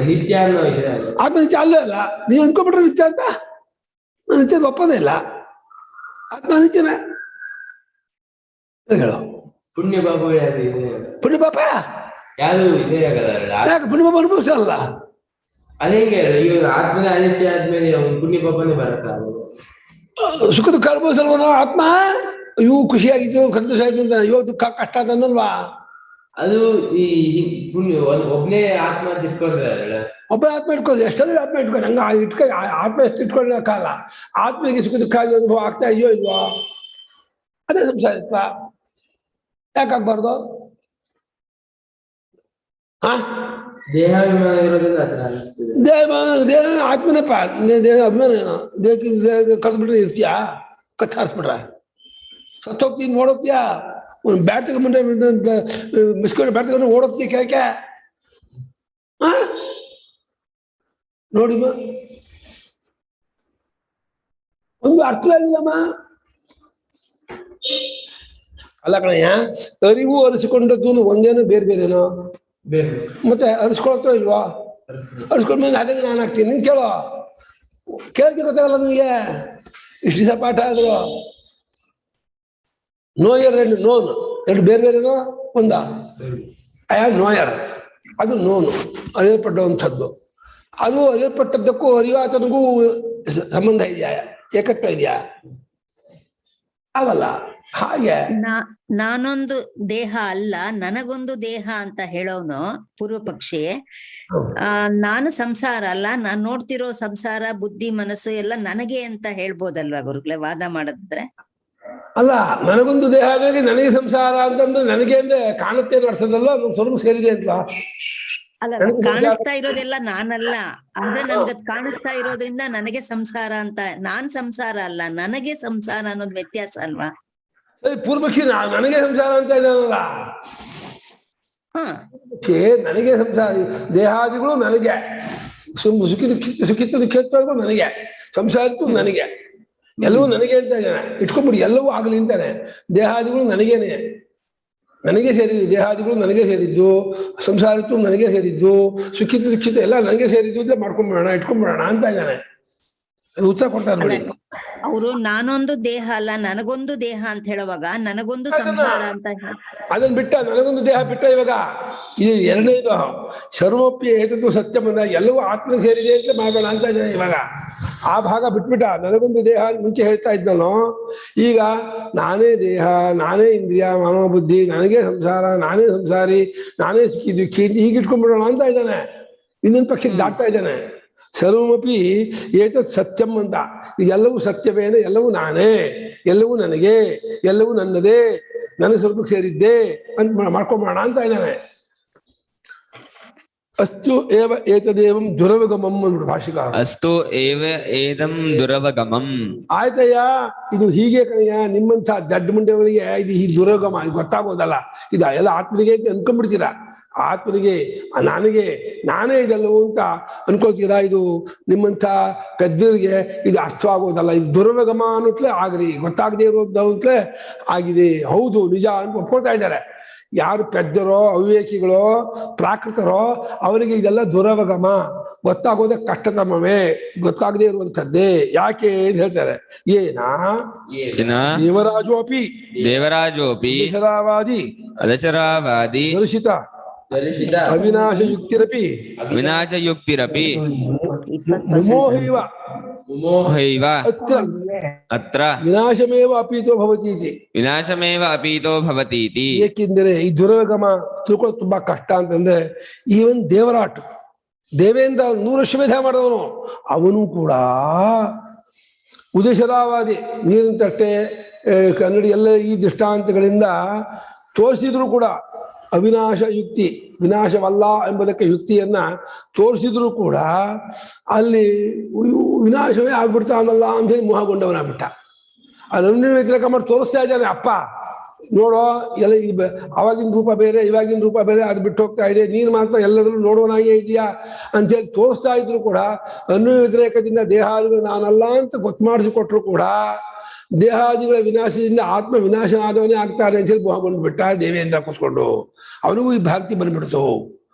ನಿತ್ಯ ಅನ್ನೋ ಇದೆ. ಆತ್ಮ ನಿತ್ಯ ಅಲ್ಲೇ ಅಲ್ಲ. ನೀವು ಅಂದ್ಕೊಂಡ್ಬಿಟ್ರೆ ನಿತ್ಯ ಅಂತ. ನಾನು ನಿತ್ಯದ ಒಪ್ಪೋದೇ ಇಲ್ಲ. ಆತ್ಮ ನಿತ್ಯನ ಹೇಳು. ಪುಣ್ಯ ಪಾಪ ಯಾವುದು ಇದೆ? ಪುಣ್ಯ ಪಾಪ ಯಾವುದು ಇದೆ ಆಗಲ್ಲ. ಯಾಕೆ ಪುಣ್ಯ ಪಾಪ ಅನುಭವಿಸಲ್ಲ? ಅದೇ ಇವಾಗ ಆತ್ಮನೇ ಅನಿತ್ಯ ಆದ್ಮೇಲೆ ಪುಣ್ಯ ಪಾಪನೇ ಬರತ್ತ. ಸುಖ ದುಃಖ ಅನುಭವಿಸಲ್ವನೋ ಆತ್ಮ? ಇವು ಖುಷಿಯಾಗಿತ್ತು, ಸಂತೋಷ ಆಯ್ತು ಅಂತ. ಇವಾಗ ದುಃಖ ಕಷ್ಟ ಅದನ್ನಲ್ವಾ? ಅದು ಈ ಪುಣ್ಯ ಒಬ್ನೇ ಆತ್ಮ ಅಂತ ಇಟ್ಕೊಂಡ್ರೆ ಒಬ್ಬ ಆತ್ಮ ಇಟ್ಕೊಳ್ಳಿ, ಎಷ್ಟೆಲ್ಲ ಆತ್ಮ ಇಟ್ಕೊಂಡು ಹಂಗ ಆತ್ಮ ಎಷ್ಟು ಇಟ್ಕೊಳ್ಳೋಕ್ಕಾಗಲ್ಲ. ಆತ್ಮನಿಗೆ ಸುಖ ದುಃಖ ಅನುಭವ ಆಗ್ತಾ ಇದೆಯೋ ಇಲ್ವೋ? ಅದೇ ಸಂಸಾರಿತ್ವ. ಯಾಕಾಗ್ಬಾರ್ದು? ದೇಹಾಭಿಮಾನ ಇರೋದ್ರಿಂದ ಅದನ್ನ ಅನಿಸ್ತಿದೆ. ದೇಹ ಆತ್ಮನಪ್ಪ. ದೇಹ ಅಭಿಮಾನ ಏನೋ? ದೇಹಕ್ಕೆ ಕಳ್ಸ್ಬಿಟ್ರೆ ಇರ್ತೀಯಾ? ಕತ್ತಾರಿಸ್ಬಿಟ್ರೆ ಸತ್ತೋಗ್ತೀನಿ, ಓಡೋಗ್ತೀಯಾ? ಒಂದು ಬ್ಯಾಟ್ ತಗೊಂಡ್ರೆ ಮಿಸ್ಕೊಂಡು ಬ್ಯಾಟ್ ತಗೊಂಡು ಓಡೋಗ್ತೀಯ ಕೇಳಕ್ಕೆ? ನೋಡಿಮ್ಮ, ಒಂದು ಅರ್ಥವಾಗಿಲ್ಲಮ್ಮ. ಅಲ್ಲ ಕಣಯ್ಯ, ಅರಿವು ಅರಿಸಿಕೊಂಡದ್ದು ಒಂದೇನೋ ಬೇರೆ ಬೇರೆನೋ. ಮತ್ತೆ ಅರಿಸ್ಕೊಳ್ತೋ ಇಲ್ವಾ? ಅರಿಸ್ಕೊಂಡ್ಮೇಲೆ ಅದೇ ನಾನು ಹಾಕ್ತೀನಿ. ನೀನ್ ಕೇಳೋ, ಕೇಳಕ್ಕೆ ಗೊತ್ತಾಗಲ್ಲ ನಿಮಗೆ. ಇಷ್ಟು ದಿವಸ ಪಾಠ ಆದ್ರು ನೋಯರ್ ಅಂಡ್ ನೋನ್ ಎರಡು ಬೇರೆ ಬೇರೆನೋ ಒಂದ? ಐ ಆಮ್ ನೋಯರ್, ಅದು ನೋನು, ಅರಿಯಲ್ಪಟ್ಟಂಥದ್ದು. ಅದು ಅರಿಯಲ್ಪಟ್ಟದ್ದಕ್ಕೂ ಅರಿವಾತನಿಗೂ ಸಂಬಂಧ ಇದೆಯಾ? ಏಕತ್ವ ಇದೆಯಾ? ಆಗಲ್ಲ. ಹಾಗೆ ನಾನೊಂದು ದೇಹ ಅಲ್ಲ, ನನಗೊಂದು ದೇಹ ಅಂತ ಹೇಳೋನು ಪೂರ್ವ ಪಕ್ಷಿ. ನಾನು ಸಂಸಾರ ಅಲ್ಲ, ನಾನ್ ನೋಡ್ತಿರೋ ಸಂಸಾರ, ಬುದ್ಧಿ, ಮನಸ್ಸು ಎಲ್ಲ ನನಗೆ ಅಂತ ಹೇಳ್ಬೋದಲ್ವಾ ಗುರುಗಳೇ, ವಾದ ಮಾಡಿದ್ರೆ? ಅಲ್ಲ, ನನಗೊಂದು ದೇಹ ಆದ್ರೆ ನನಗೆ ಸಂಸಾರ ಅಂತಂದ್ರೆ ನನಗೆ ಅಂದ್ರೆ ಕಾಣುತ್ತೆ ನಡೆಸೋದಲ್ಲ, ಸ್ವಲ್ಪ ಸೇರಿದೆ ಅಂತ. ಅಲ್ಲ, ಕಾಣಿಸ್ತಾ ಇರೋದೆಲ್ಲ ನಾನಲ್ಲ ಅಂದ್ರೆ ನನ್ಗದ್ ಕಾಣಿಸ್ತಾ ಇರೋದ್ರಿಂದ ನನಗೆ ಸಂಸಾರ ಅಂತ. ನಾನ್ ಸಂಸಾರ ಅಲ್ಲ, ನನಗೆ ಸಂಸಾರ ಅನ್ನೋದು ವ್ಯತ್ಯಾಸ ಅಲ್ವಾ? ಪೂರ್ವಪಕ್ಷಿ ನನಗೆ ಸಂಸಾರ ಅಂತ ಇದ್ದಾನಲ್ಲ. ನನಗೆ ಸಂಸಾರ, ದೇಹಾದಿಗಳು ನನಗೆ, ಸುಖಿತ ದುಃಖಿತ್ವಗಳು ನನಗೆ, ಸಂಸಾರಿತ್ತು ನನಗೆ, ಎಲ್ಲವೂ ನನಗೆ ಅಂತ ಇದ್ದಾನೆ. ಇಟ್ಕೊಂಡ್ಬಿಡಿ, ಎಲ್ಲವೂ ಆಗಲಿ ಅಂತಾನೆ. ದೇಹಾದಿಗಳು ನನಗೇನೆ, ನನಗೆ ಸೇರಿದ್ದು. ದೇಹಾದಿಗಳು ನನಗೆ ಸೇರಿದ್ದು, ಸಂಸಾರಿತ್ತು ನನಗೆ ಸೇರಿದ್ದು, ಸುಖಿತ ದುಃಖಿತ ಎಲ್ಲ ನನಗೆ ಸೇರಿದ್ದು ಅಂತ ಮಾಡ್ಕೊಂಡ್ಬಿಡೋಣ, ಇಟ್ಕೊಂಡ್ಬಿಡೋಣ ಅಂತ ಇದ್ದಾನೆ. ಉತ್ತರ ಕೊಡ್ತಾರೆ ನೋಡಿ. ಅವರು ನಾನೊಂದು ದೇಹ ಅಲ್ಲ, ನನಗೊಂದು ದೇಹ ಅಂತ ಹೇಳುವಾಗ ನನಗೊಂದು ಸಂಸಾರ ಅಂತ ಅದನ್ನ ಬಿಟ್ಟ, ನನಗೊಂದು ದೇಹ ಬಿಟ್ಟ. ಇವಾಗ ಇದು ಎರಡನೇದು ಸರ್ವೋಪಿ ಏತದ್ದು ಸತ್ಯ ಬಂದ, ಎಲ್ಲವೂ ಆತ್ಮನಿಗೆ ಸೇರಿದೆ ಅಂತ ಮಾಡೋಣ ಅಂತ ಇದ್ದಾನೆ. ಇವಾಗ ಆ ಭಾಗ ಬಿಟ್ಬಿಟ್ಟ. ನನಗೊಂದು ದೇಹ ಮುಂಚೆ ಹೇಳ್ತಾ ಇದ್ದನೋ, ಈಗ ನಾನೇ ದೇಹ, ನಾನೇ ಇಂದ್ರಿಯ, ಮನೋಬುದ್ಧಿ, ನನಗೆ ಸಂಸಾರ, ನಾನೇ ಸಂಸಾರಿ, ನಾನೇ ಸುಖಿ ದುಃಖಿ ಅಂತ ಹೀಗೆ ಇಟ್ಕೊಂಡ್ಬಿಡೋಣ ಅಂತ ಇದ್ದಾನೆ. ಇನ್ನೊಂದು ಪಕ್ಷಕ್ಕೆ ದಾಟ್ತಾ ಇದ್ದಾನೆ. ಸರ್ವಮಪಿ ಏತತ್ ಸತ್ಯಂ ಅಂತ. ಇದೆಲ್ಲವೂ ಸತ್ಯವೇನೆ, ಎಲ್ಲವೂ ನಾನೇ, ಎಲ್ಲವೂ ನನಗೆ, ಎಲ್ಲವೂ ನನ್ನದೇ, ನನ್ನ ಸ್ವರೂಪಕ್ಕೆ ಸೇರಿದ್ದೆ ಅಂತ ಮಾಡ್ಕೊಂಬೋಣ ಅಂತ ಇದ್ದಾನೆ. ಅಸ್ತು ಏವ ಏತದೇವಂ ದುರವಗಮಂ ಅಂದ್ಬಿಟ್ಟು ಭಾಷಿಕಾರ. ಅಸ್ತು ಏವ ಏದಂ ದುರವಗಮಂ. ಆಯ್ತಯ್ಯ, ಇದು ಹೀಗೆ ಕಣಯ್ಯ. ನಿಮ್ಮಂಥ ದಡ್ಡ ಮುಂಡೆಗಳಿಗೆ ಇದು ಈ ದುರವಗಮ ಇದು ಗೊತ್ತಾಗೋದಲ್ಲ. ಇದು ಎಲ್ಲ ಆತ್ಮನಿಗೆ ಅಂತ ಅನ್ಕೊಂಡ್ಬಿಡ್ತೀರಾ. ಆತ್ಮನಿಗೆ, ನನಗೆ, ನಾನೇ ಇದೆಲ್ಲವೂ ಅಂತ ಅನ್ಕೊಳ್ತೀರಾ. ಇದು ನಿಮ್ಮಂಥ ಪೆದ್ದರಿಗೆ ಇದು ಅರ್ಥವಾಗೋದಲ್ಲ. ಇದು ದುರವಗಮ ಅನ್ನೋತ್ಲೇ ಆಗ್ರಿ, ಗೊತ್ತಾಗದೇ ಇರೋದು ಅಂತಲೇ ಆಗಿದೆ. ಹೌದು, ನಿಜ ಅಂತ ಒಪ್ಕೊಳ್ತಾ ಇದ್ದಾರೆ. ಯಾರು ಪೆದ್ದರೋ, ಅವಿವೇಕಿಗಳೋ, ಪ್ರಾಕೃತರೋ ಅವರಿಗೆ ಇದೆಲ್ಲ ದುರವಗಮ, ಗೊತ್ತಾಗೋದೇ ಕಷ್ಟತಮವೇ, ಗೊತ್ತಾಗದೇ ಇರುವಂಥದ್ದೇ. ಯಾಕೆ ಅಂತ ಹೇಳ್ತಾರೆ. ದೇವರಾಜೋಪಿ ಅದಶರಾವಾದಿ ದರ್ಶಿತ ಅವಿನಾಶಯುಕ್ತಿರಪಿ ಮುಮೋಹೈವ ಅತ್ರ ವಿನಾಶಮೇವ ಅಪೀತೋ ಭವತೀತಿ. ವಿನಾಶಮೇವ ಅಪೀತೋ ಭವತೀತಿ. ಏಕೆಂದರೆ ಈ ದುರವಗಮ ತಿಳ್ಕೊಳ್ಳೋದು ತುಂಬಾ ಕಷ್ಟ ಅಂತಂದ್ರೆ, ಈವನ್ ದೇವರಾಟ್, ದೇವೇಂದ್ರ 100 ವರ್ಷ ವೇದ ಮಾಡಿದವನು, ಅವನು ಕೂಡ ಉದಯಶರಾವಾದಿ ನೀರಿನ ತಟ್ಟೆ ಕನ್ನಡಿ ಎಲ್ಲ ಈ ದೃಷ್ಟಾಂತಗಳಿಂದ ತೋರಿಸಿದ್ರು ಕೂಡ ಅವಿನಾಶ ಯುಕ್ತಿ ವಿನಾಶವಲ್ಲ ಎಂಬುದಕ್ಕೆ ಯುಕ್ತಿಯನ್ನ ತೋರಿಸಿದ್ರು ಕೂಡ ಅಲ್ಲಿ ವಿನಾಶವೇ ಆಗ್ಬಿಡ್ತಾನಲ್ಲ ಅಂತ ಹೇಳಿ ಮೋಹಗೊಂಡವನಾಗ್ಬಿಟ್ಟ. ಅದನ್ನು ವ್ಯತಿರೇಕ ಮಾಡಿ ತೋರಿಸ್ತಾ ಇದ್ದಾನೆ. ಅಪ್ಪ ನೋಡೋ ಎಲ್ಲ ಅವಾಗಿನ ರೂಪ ಬೇರೆ ಇವಾಗಿನ ರೂಪ ಬೇರೆ, ಅದು ಬಿಟ್ಟು ಹೋಗ್ತಾ ಇದೆ, ನೀನು ಮಾತ್ರ ಎಲ್ಲದರಲ್ಲೂ ನೋಡುವನಾಗೇ ಇದೆಯಾ ಅಂತೇಳಿ ತೋರಿಸ್ತಾ ಇದ್ರು ಕೂಡ ಅನ್ವಯ ವ್ಯತಿರೇಕದಿಂದ ದೇಹಾದಿಗಳು ನಾನಲ್ಲ ಅಂತ ಗೊತ್ತು ಮಾಡಿಸಿಕೊಟ್ರು ಕೂಡ ದೇಹಾದಿಗಳ ವಿನಾಶದಿಂದ ಆತ್ಮ ವಿನಾಶ ಆದವನೇ ಆಗ್ತಾನೆ ಅಂತ ಹೇಳಿ ಮೋಹಗೊಂಡು ಬಿಟ್ಟ ದೇವೇಂದ್ರ ಕೂತ್ಕೊಂಡು. ಅವನಿಗೂ ಈ ಭ್ರಾಂತಿ ಬಂದ್ಬಿಡ್ತು.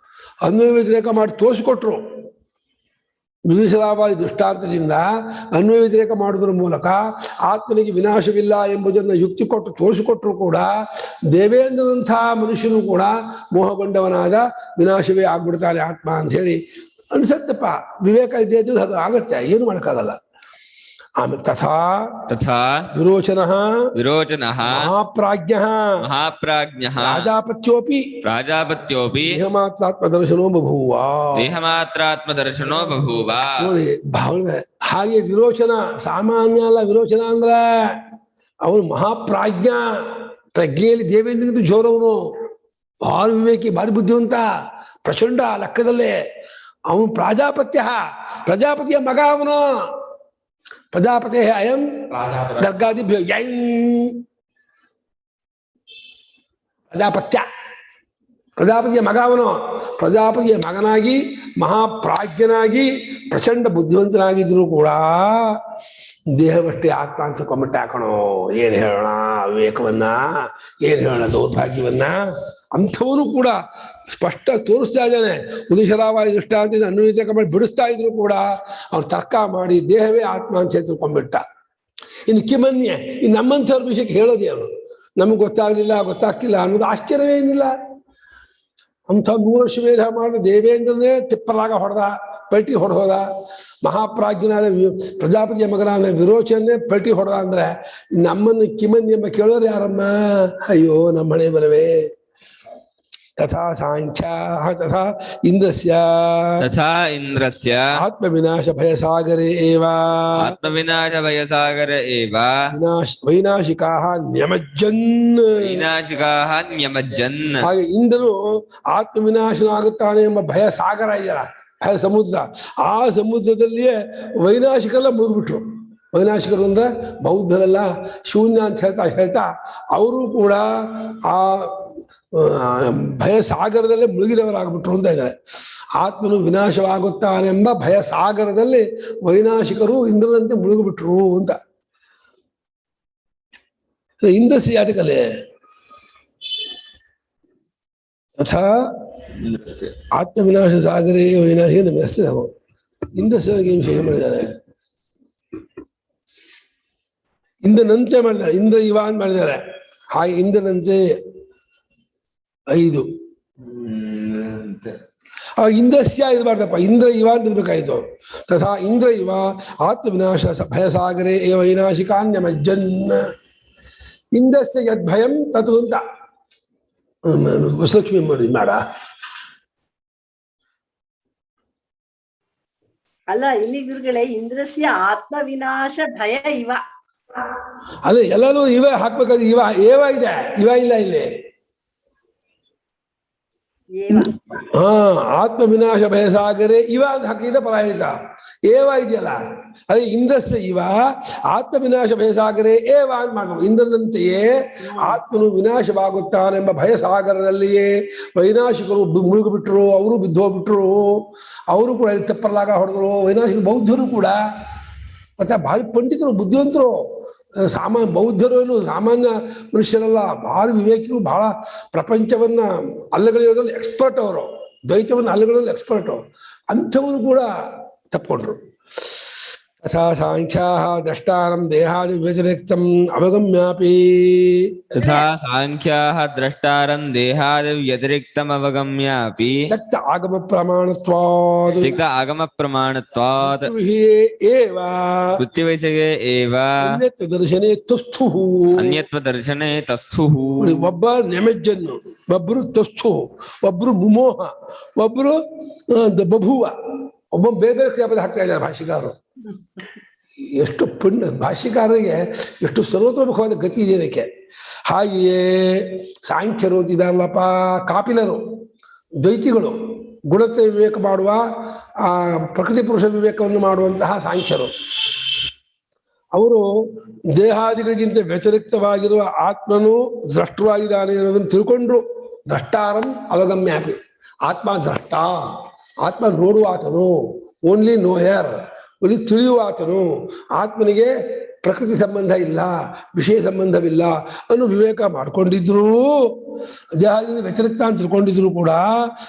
ಅನ್ವಯ ವ್ಯತಿರೇಕ ಮಾಡಿ ತೋರಿಸಿಕೊಟ್ರು. ವಿಧಿಸಲಾವಾದಿ ದೃಷ್ಟಾಂತದಿಂದ ಅನ್ವಯ ವ್ಯತಿರೇಕ ಮಾಡುವುದರ ಮೂಲಕ ಆತ್ಮನಿಗೆ ವಿನಾಶವಿಲ್ಲ ಎಂಬುದನ್ನು ಯುಕ್ತಿ ಕೊಟ್ಟು ತೋರಿಸಿಕೊಟ್ರು ಕೂಡ ದೇವೇಂದ್ರನಂತಹ ಮನುಷ್ಯನು ಕೂಡ ಮೋಹಗೊಂಡವನಾದ ವಿನಾಶವೇ ಆಗ್ಬಿಡ್ತಾನೆ ಆತ್ಮ ಅಂತ ಹೇಳಿ ಅನ್ಸತ್ತಪ್ಪ. ವಿವೇಕ ಇದ್ದೇ ಅದು ಆಗತ್ತೆ, ಏನು ಮಾಡೋಕ್ಕಾಗಲ್ಲ. ಆಮೇಲೆ ತಥಾ ತಥಾ ವಿರೋಚನಃ ಮಹಾಪ್ರಾಜ್ಞಃ ರಾಜಾಪತ್ಯೋಪಿ ದೇಹಮಾತ್ರಾತ್ಮದರ್ಶನೋ ಬಭೂವ. ನೋಡಿ ಹಾಗೆ ವಿರೋಚನ ಸಾಮಾನ್ಯ ಅಲ್ಲ. ವಿರೋಚನ ಅಂದ್ರ ಅವನು ಮಹಾಪ್ರಾಜ್ಞ. ಪ್ರಜ್ಞೆಯಲ್ಲಿ ದೇವೇಂದ್ರನಿಂದ ಜೋರವನು, ಭಾರಿ ವಿವೇಕಿ, ಭಾರಿ ಬುದ್ಧಿವಂತ, ಪ್ರಚಂಡ ಲೆಕ್ಕದಲ್ಲೇ. ಅವನು ಪ್ರಜಾಪತಿಯ ಮಗ. ಅವನು ಪ್ರಜಾಪತಿ ಅಯಂ ಗರ್ಗಾದಿಭ್ಯೋ ಯೈ ಪ್ರಜಾಪತಿಯ ಮಗ ಅವನು. ಪ್ರಜಾಪತಿಯ ಮಗನಾಗಿ ಮಹಾಪ್ರಾಜ್ಞನಾಗಿ ಪ್ರಚಂಡ ಬುದ್ಧಿವಂತನಾಗಿದ್ರು ಕೂಡ ದೇಹವಷ್ಟೇ ಆತ್ಮ ಅನ್ಸ್ಕೊಂಬಿಟ್ಟ. ಹಾಕೋಣ ಏನ್ ಹೇಳೋಣ ವಿವೇಕವನ್ನ, ಏನ್ ಹೇಳೋಣ ದೌರ್ಭಾಗ್ಯವನ್ನ. ಅಂಥವನು ಕೂಡ ಸ್ಪಷ್ಟ ತೋರಿಸ್ತಾ ಇದ್ದಾನೆ. ಉದಿಶರಾವಾದಿ ದೃಷ್ಟಾಂತ ಅನ್ವಯಿತ ಮಾಡಿ ಬಿಡಿಸ್ತಾ ಇದ್ರು ಕೂಡ ಅವ್ನು ತರ್ಕ ಮಾಡಿ ದೇಹವೇ ಆತ್ಮ ಅಂತ ತಿಳ್ಕೊಂಡ್ಬಿಟ್ಟ. ಇನ್ನು ಕಿಮನ್ಯ, ಇನ್ನು ನಮ್ಮಂಥವ್ರ ವಿಷಯಕ್ಕೆ ಹೇಳೋದೇ ಅವನು. ನಮಗೆ ಗೊತ್ತಾಗ್ತಿಲ್ಲ ಅನ್ನೋದು ಆಶ್ಚರ್ಯವೇನಿಲ್ಲ. ಅಂಥ 100 ವರ್ಷ ವೇದ ಮಾಡಿದ ದೇವೇಂದ್ರನೇ ತಿಪ್ಪಲಾಗ ಪಲ್ಟಿ ಹೊಡೆದ. ಮಹಾಪ್ರಾಜ್ಞನಾದ ಪ್ರಜಾಪತಿಯ ಮಗನಾದ ವಿರೋಚನೆ ಪಲ್ಟಿ ಹೊಡೆದ ಅಂದ್ರೆ ನಮ್ಮನ್ನು ಕಿಮನ್ಯ ಎಂಬ ಕೇಳೋರು ಯಾರಮ್ಮ? ಅಯ್ಯೋ ನಮ್ಮ ಹಣೆ ಬರವೇ. ತಥಾ ಸಾಂಖ್ಯಾಃ ತಥಾ ಇಂದ್ರಸ್ಯ ಆತ್ಮವಿನಾಶ ಭಯಸಾಗರೇ ಏವ ವೈನಾಶಿಕಾಃ ನ್ಯಮಜ್ಜನ್. ಹಾಗೆ ಇಂದ್ರನು ಆತ್ಮವಿನಾಶನಾಗುತ್ತಾನೆ ಎಂಬ ಭಯ ಸಾಗರ ಇದೆಯಲ್ಲ, ಭಯ ಸಮುದ್ರ. ಆ ಸಮುದ್ರದಲ್ಲಿಯೇ ವೈನಾಶಿಕರೆಲ್ಲ ಮುಳುಗ್ಬಿಟ್ರು. ವೈನಾಶಿಕರು ಅಂದ್ರೆ ಬೌದ್ಧರೆಲ್ಲ ಶೂನ್ಯ ಅಂತ ಹೇಳ್ತಾ ಅವರು ಕೂಡ ಆ ಭಯ ಸಾಗರದಲ್ಲೇ ಮುಳುಗಿದವರಾಗ್ಬಿಟ್ರು ಅಂತ ಇದ್ದಾರೆ. ಆತ್ಮನು ವಿನಾಶವಾಗುತ್ತಾನೆಂಬ ಭಯ ಸಾಗರದಲ್ಲಿ ವೈನಾಶಿಕರು ಇಂದ್ರನಂತೆ ಮುಳುಗಿಬಿಟ್ರು ಅಂತ. ಇಂದ್ರಸ್ಯ ಯಾತಕಲೆ ತಥಾ ಆತ್ಮವಿನಾಶ ಸಾಗರೇ ವೈನಾಶಿಕ ನಮಸ್ತೆ. ಇಂದ್ರಸ್ಯಗೆ ಏನು ವಿಷಯ ಮಾಡಿದ್ದಾರೆ? ಇಂದ್ರನಂತೆ ಮಾಡಿದ್ದಾರೆ, ಇಂದ್ರ ಇವ ಅಂತ ಮಾಡಿದ್ದಾರೆ. ಹಾಗೆ ಇಂದ್ರನಂತೆ 5 ಇಂದ್ರಸ್ಯ ಇರಬಾರ್ದಪ್ಪ, ಇಂದ್ರ ಇವ ಅಂತ ಇರ್ಬೇಕಾಯ್ತು. ತಥಾ ಇಂದ್ರ ಇವ ಆತ್ಮವಿನಾಶ ಭಯಸಾಗರೇ ವೈನಾಶಿಕಾನ್ಯಮಜ್ಜನ್. ಇಂದ್ರಸ್ಯ ಯದ್ಭಯಂ ತತ್ ಅಂತ ವಸಲಕ್ಷ್ಮಿ ಮಾಡ. ಅಲ್ಲ, ಇಲ್ಲಿ ಗುರುಗಳೇ ಇಂದ್ರಸ್ಯ ಆತ್ಮವಿನಾಶ ಭಯ ಇವ. ಅಲ್ಲ, ಎಲ್ಲರೂ ಇವ ಹಾಕ್ಬೇಕಾದ್ರೆ ಇವ ಏವ ಇದೆ, ಇವ ಇಲ್ಲ ಇಲ್ಲಿ. ಆತ್ಮವಿನಾಶ ಭಯಸಾಗರೇ ಇವ ಅಂತ ಹಾಕಿದ ಪರಾಯಿತ ಏವ ಇದೆಯಲ್ಲ, ಅದೇ ಇಂದ್ರಸ್ಯ ಇವ ಆತ್ಮವಿನಾಶ ಭಯಸಾಗರೇ ಏವ ಅಂತ ಮಾಡ್ಬೇಕು. ಇಂದ್ರನಂತೆಯೇ ಆತ್ಮನು ವಿನಾಶವಾಗುತ್ತಾನೆಂಬ ಭಯಸಾಗರದಲ್ಲಿಯೇ ವೈನಾಶಿಕರು ಮುಳುಗಿಬಿಟ್ರು, ಅವರು ಬಿದ್ದೋಗ್ಬಿಟ್ರು, ಅವರು ಕೂಡ ಇಲ್ಲಿ ತೆಪ್ಪಲಾಗ ಹೊಡೆದ್ರು. ವೈನಾಶಿಕ ಬೌದ್ಧರು ಕೂಡ ಮತ್ತೆ ಭಾರಿ ಪಂಡಿತರು, ಬುದ್ಧಿವಂತರು. ಬೌದ್ಧರು ಏನು ಸಾಮಾನ್ಯ ಮನುಷ್ಯರಲ್ಲ, ಭಾರಿ ವಿವೇಕಿಗಳು, ಬಹಳ ಪ್ರಪಂಚವನ್ನ ಅಲ್ಲಗಳೆಯೋದ್ರಲ್ಲಿ ಎಕ್ಸ್ಪರ್ಟ್. ಅವರು ದ್ವೈತವನ್ನು ಅಲ್ಲಗಳೆಯೋದ್ರಲ್ಲಿ ಎಕ್ಸ್ಪರ್ಟು. ಅಂಥವರು ಕೂಡ ತಪ್ಪಿಕೊಂಡ್ರು. ತಥಾ ಸಾಂಖ್ಯಾಃ ದ್ರಷ್ಟಾರಂ ದೇಹಾದಿ ವ್ಯತಿರಿಕ್ತಂ ಅವಗಮ್ಯಾಪಿ. ತಥಾ ಸಾಂಖ್ಯಾಃ ದ್ರಷ್ಟಾರಂ ದೇಹಾದಿ ವ್ಯತಿರಿಕ್ತಂ ಅವಗಮ್ಯಾಪಿ ತಕ್ತ ಆಗಮ ಪ್ರಮಾಣತ್ವಾತ್ ಕೃತ್ಯವಿಷಯೇ ಏವ ಅನ್ಯತ್ವ ದರ್ಶನೇ ತಸ್ಥುಃ. ಅನ್ಯತ್ವ ದರ್ಶನೇ ತಸ್ಥುಃ. ಒಬ್ಬ ನೆಮೆಜ್ಜನ್ನು, ಒಬ್ರು ತಸ್ಥು, ಒಬ್ರು ಮುಮೋಹ, ಒಬ್ರು ಬಭುವ. ಒಬ್ಬ ಬೇರೆ ಬೇರೆ ಕ್ರಿಯಾಪದ ಹಾಕ್ತಾ ಇದ್ದಾರೆ ಭಾಷಿಕಾರರು. ಎಷ್ಟು ಪುಣ್ಯ ಭಾಷ್ಯಕಾರರಿಗೆ ಎಷ್ಟು ಸರ್ವತೋಮುಖವಾದ ಗತಿ ಇದೆ ಇದಕ್ಕೆ. ಹಾಗೆಯೇ ಸಾಂಖ್ಯರು ಇದಾರಲ್ಲಪ್ಪ, ಕಾಪಿಲರು, ದ್ವೈತಿಗಳು, ಗುಣತೆ ವಿವೇಕ ಮಾಡುವ ಪ್ರಕೃತಿ ಪುರುಷ ವಿವೇಕವನ್ನು ಮಾಡುವಂತಹ ಸಾಂಖ್ಯರು, ಅವರು ದೇಹಾದಿಗಳಿಗಿಂತ ವ್ಯತಿರಿಕ್ತವಾಗಿರುವ ಆತ್ಮನು ದ್ರಷ್ಟವಾಗಿದ್ದಾನೆ ಅನ್ನೋದನ್ನು ತಿಳ್ಕೊಂಡ್ರು. ದ್ರಷ್ಟಾರಂ ಅವಗಮ್ಯಾಪಿ, ಆತ್ಮ ದ್ರಷ್ಟ, ಆತ್ಮ ನೋಡುವಾತನು, ಓನ್ಲಿ ನೋಯರ್, ಒಲಿ ತಿಳಿಯುವಾತನು, ಆತ್ಮನಿಗೆ ಪ್ರಕೃತಿ ಸಂಬಂಧ ಇಲ್ಲ, ವಿಷಯ ಸಂಬಂಧವಿಲ್ಲ ಅನ್ನೋ ವಿವೇಕ ಮಾಡ್ಕೊಂಡಿದ್ರು, ದೇಹದಿಂದ ವ್ಯತಿರಿಕ್ತ ಅಂತ ತಿಳ್ಕೊಂಡಿದ್ರು ಕೂಡ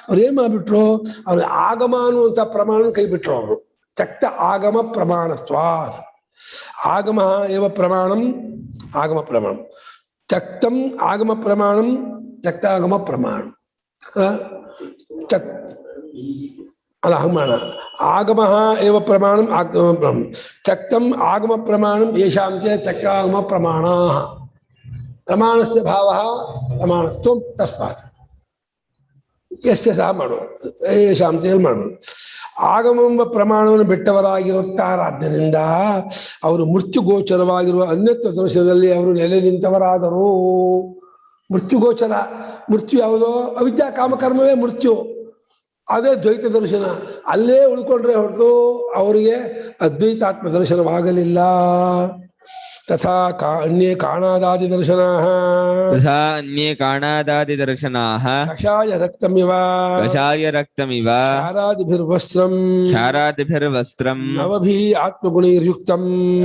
ಅವ್ರು ಏನ್ ಮಾಡ್ಬಿಟ್ರು, ಅವ್ರ ಆಗಮ ಅನ್ನುವಂಥ ಪ್ರಮಾಣ ಕೈ ಬಿಟ್ರು. ಅವರು ಚಕ್ತ ಆಗಮ ಪ್ರಮಾಣತ್ವಾತ್, ಆಗಮ ಏವ ಪ್ರಮಾಣಂ ಆಗಮ ಪ್ರಮಾಣ, ಚಕ್ತಂ ಆಗಮ ಪ್ರಮಾಣಂ ಚಕ್ತಾಗಮ ಪ್ರಮಾಣ, ಅಲ್ಲ ಹಂಗಾಣ ಆಗಮ ಏವ ಪ್ರಮಾಣಂ ಆಗಮ ಪ್ರಮಾಣ ಚಕ್ತಂ ಆಗಮ ಪ್ರಮಾಣಂ ಯಶಾಂಚ ಚಕ್ರಾಗಮ ಪ್ರಮಾಣ, ಪ್ರಮಾಣಸ್ಯ ಭಾವ ಪ್ರಮಾಣತ್ವಂ ತಸ್ಮಾತ್ ಯಸ್ಯ ಸಹ ಮಾಡು ಯಶಾಂಚ ಮಾಡು. ಆಗಮೆಂಬ ಪ್ರಮಾಣವನ್ನು ಬಿಟ್ಟವರಾಗಿರುತ್ತಾರಾದ್ದರಿಂದ ಅವರು ಮೃತ್ಯುಗೋಚರವಾಗಿರುವ ಅನ್ಯತ್ವ ದರ್ಶನದಲ್ಲಿ ಅವರು ನೆಲೆ ನಿಂತವರಾದರು. ಮೃತ್ಯುಗೋಚರ, ಮೃತ್ಯು ಯಾವುದೋ ಅವಿದ್ಯಾ ಕಾಮಕರ್ಮವೇ ಮೃತ್ಯು, ಅದೇ ದ್ವೈತ ದರ್ಶನ. ಅಲ್ಲೇ ಉಳ್ಕೊಂಡ್ರೆ ಹೊರತು ಅವರಿಗೆ ಅದ್ವೈತಾತ್ಮ ದರ್ಶನವಾಗಲಿಲ್ಲ. ತಥಾ ಅನ್ಯೇ ಕಾಣಾದಾದಿ ದರ್ಶನಾಃ, ತಥಾ ಅನ್ಯೇ ಕಾಣಾದಾದಿ ದರ್ಶನಾಃ ಕಷಾಯ ರಕ್ತಮಿವ ಕಷಾಯ ರಕ್ತಮಿವ ಕ್ಷಾರಾದಿಭಿರ್ವಸ್ತ್ರಂ ಕ್ಷಾರಾದಿಭಿರ್ವಸ್ತ್ರಂ ನವಭಿಃ ಆತ್ಮಗುಣೈರ್ಯುಕ್ತಂ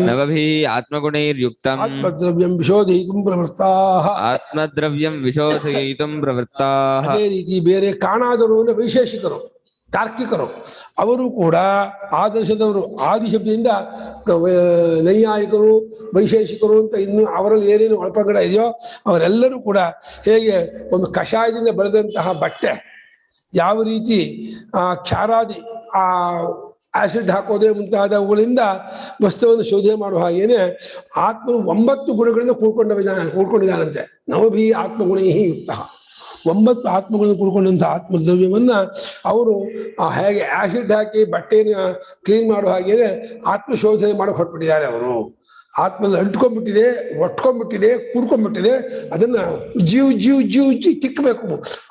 ನವಭಿಃ ಆತ್ಮಗುಣೈರ್ಯುಕ್ತಂ ಆತ್ಮದ್ರವ್ಯಂ ವಿಶೋಧಯಿತುಂ ಪ್ರವೃತ್ತಾಃ, ಆತ್ಮದ್ರವ್ಯಂ ವಿಶೋಧಯಿತುಂ ಪ್ರವೃತ್ತಾಃ. ಅದೇ ರೀತಿ ಬೇರೆ ಕಾಣಾದರು ಅಂದ್ರೆ ವೈಶೇಷಿಕರು, ತಾರ್ಕಿಕರು, ಅವರು ಕೂಡ ಆದರ್ಶದವರು. ಆದಿಶಬ್ದದಿಂದ ನೈಯಾಯಿಕರು, ವೈಶೇಷಿಕರು ಅಂತ ಇನ್ನು ಅವರಲ್ಲಿ ಏನೇನು ಒಳಪಂಗಡ ಇದೆಯೋ ಅವರೆಲ್ಲರೂ ಕೂಡ ಹೇಗೆ ಒಂದು ಕಷಾಯದಿಂದ ಬೆಳೆದಂತಹ ಬಟ್ಟೆ ಯಾವ ರೀತಿ ಕ್ಷಾರಾದಿ ಆಸಿಡ್ ಹಾಕೋದೇ ಮುಂತಾದವುಗಳಿಂದ ವಸ್ತುವನ್ನು ಶೋಧನೆ ಮಾಡುವ ಹಾಗೇನೆ ಆತ್ಮನು 9 ಗುಣಗಳಿಂದ ಕೂಡ್ಕೊಂಡಿದ್ದಾನಂತೆ. ನವಭಿ ಆತ್ಮಗುಣೈ ಯುಕ್ತ, 9 ಆತ್ಮಗಳನ್ನು ಕೂಡ್ಕೊಂಡಂಥ ಆತ್ಮದ್ರವ್ಯವನ್ನ ಅವರು ಹೇಗೆ ಆಸಿಡ್ ಹಾಕಿ ಬಟ್ಟೆನ ಕ್ಲೀನ್ ಮಾಡುವ ಹಾಗೇನೆ ಆತ್ಮಶೋಧನೆ ಮಾಡಕ್ಕೆ ಹೊರಟ್ಬಿಟ್ಟಿದ್ದಾರೆ. ಅವರು ಆತ್ಮದಲ್ಲಿ ಅಂಟ್ಕೊಂಡ್ಬಿಟ್ಟಿದೆ, ಒಟ್ಕೊಂಡ್ಬಿಟ್ಟಿದೆ, ಕೂಡ್ಕೊಂಡ್ಬಿಟ್ಟಿದೆ, ಅದನ್ನ ಜೀವ್ ತಿಕ್ಕಬೇಕು.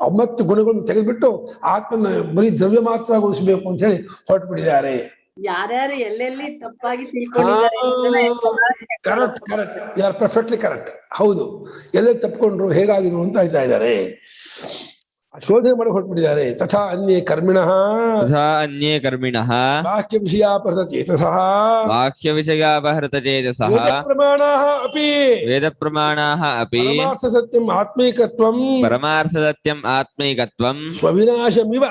9 ಗುಣಗಳನ್ನು ತೆಗೆದುಬಿಟ್ಟು ಆತ್ಮನ ಬರೀ ದ್ರವ್ಯ ಮಾತ್ರಗೊಳಿಸಬೇಕು ಅಂತ ಹೇಳಿ ಹೊರಟ್ಬಿಟ್ಟಿದ್ದಾರೆ. ಯಾರ್ಯಾರು ಎಲ್ಲೆಲ್ಲಿ ತಪ್ಪಾಗಿ ತಿಳ್ಕೊಂಡಿದ್ದಾರೆ. Correct, you are perfectly correct. ಹೌದು, ಎಲ್ಲೆಲ್ಲಿ ತಪ್ಪಿಕೊಂಡ್ರು, ಹೇಗಾಗಿದ್ರು ಅಂತ ಆಯ್ತಾ ಇದ್ದಾರೆ, ಶೋಧನೆ ಮಾಡಿ ಹೊರಟ್ಬಿಟ್ಟಿದ್ದಾರೆ. ತಥಾ ಅನ್ಯೇ ಕರ್ಮಿಣಃ ತಥಾ ಅನ್ಯೇ ಕರ್ಮಿಣಃ ಬಾಹ್ಯ ವಿಷಯಾಪಹೃತ ಚೇತಸಃ ಬಾಹ್ಯ ವಿಷಯಾಪಹೃತ ಚೇತಸಃ ಪ್ರಮಾಣಾಃ ಅಪಿ ವೇದ ಪ್ರಮಾಣಾಃ ಅಪಿ ಪರಮಾರ್ಥ ಸತ್ಯಂ ಆತ್ಮೈಕತ್ವಂ ಪರಮಾರ್ಥ ಸತ್ಯಂ ಆತ್ಮೈಕತ್ವಂ ಸ್ವವಿನಾಶಮಿವ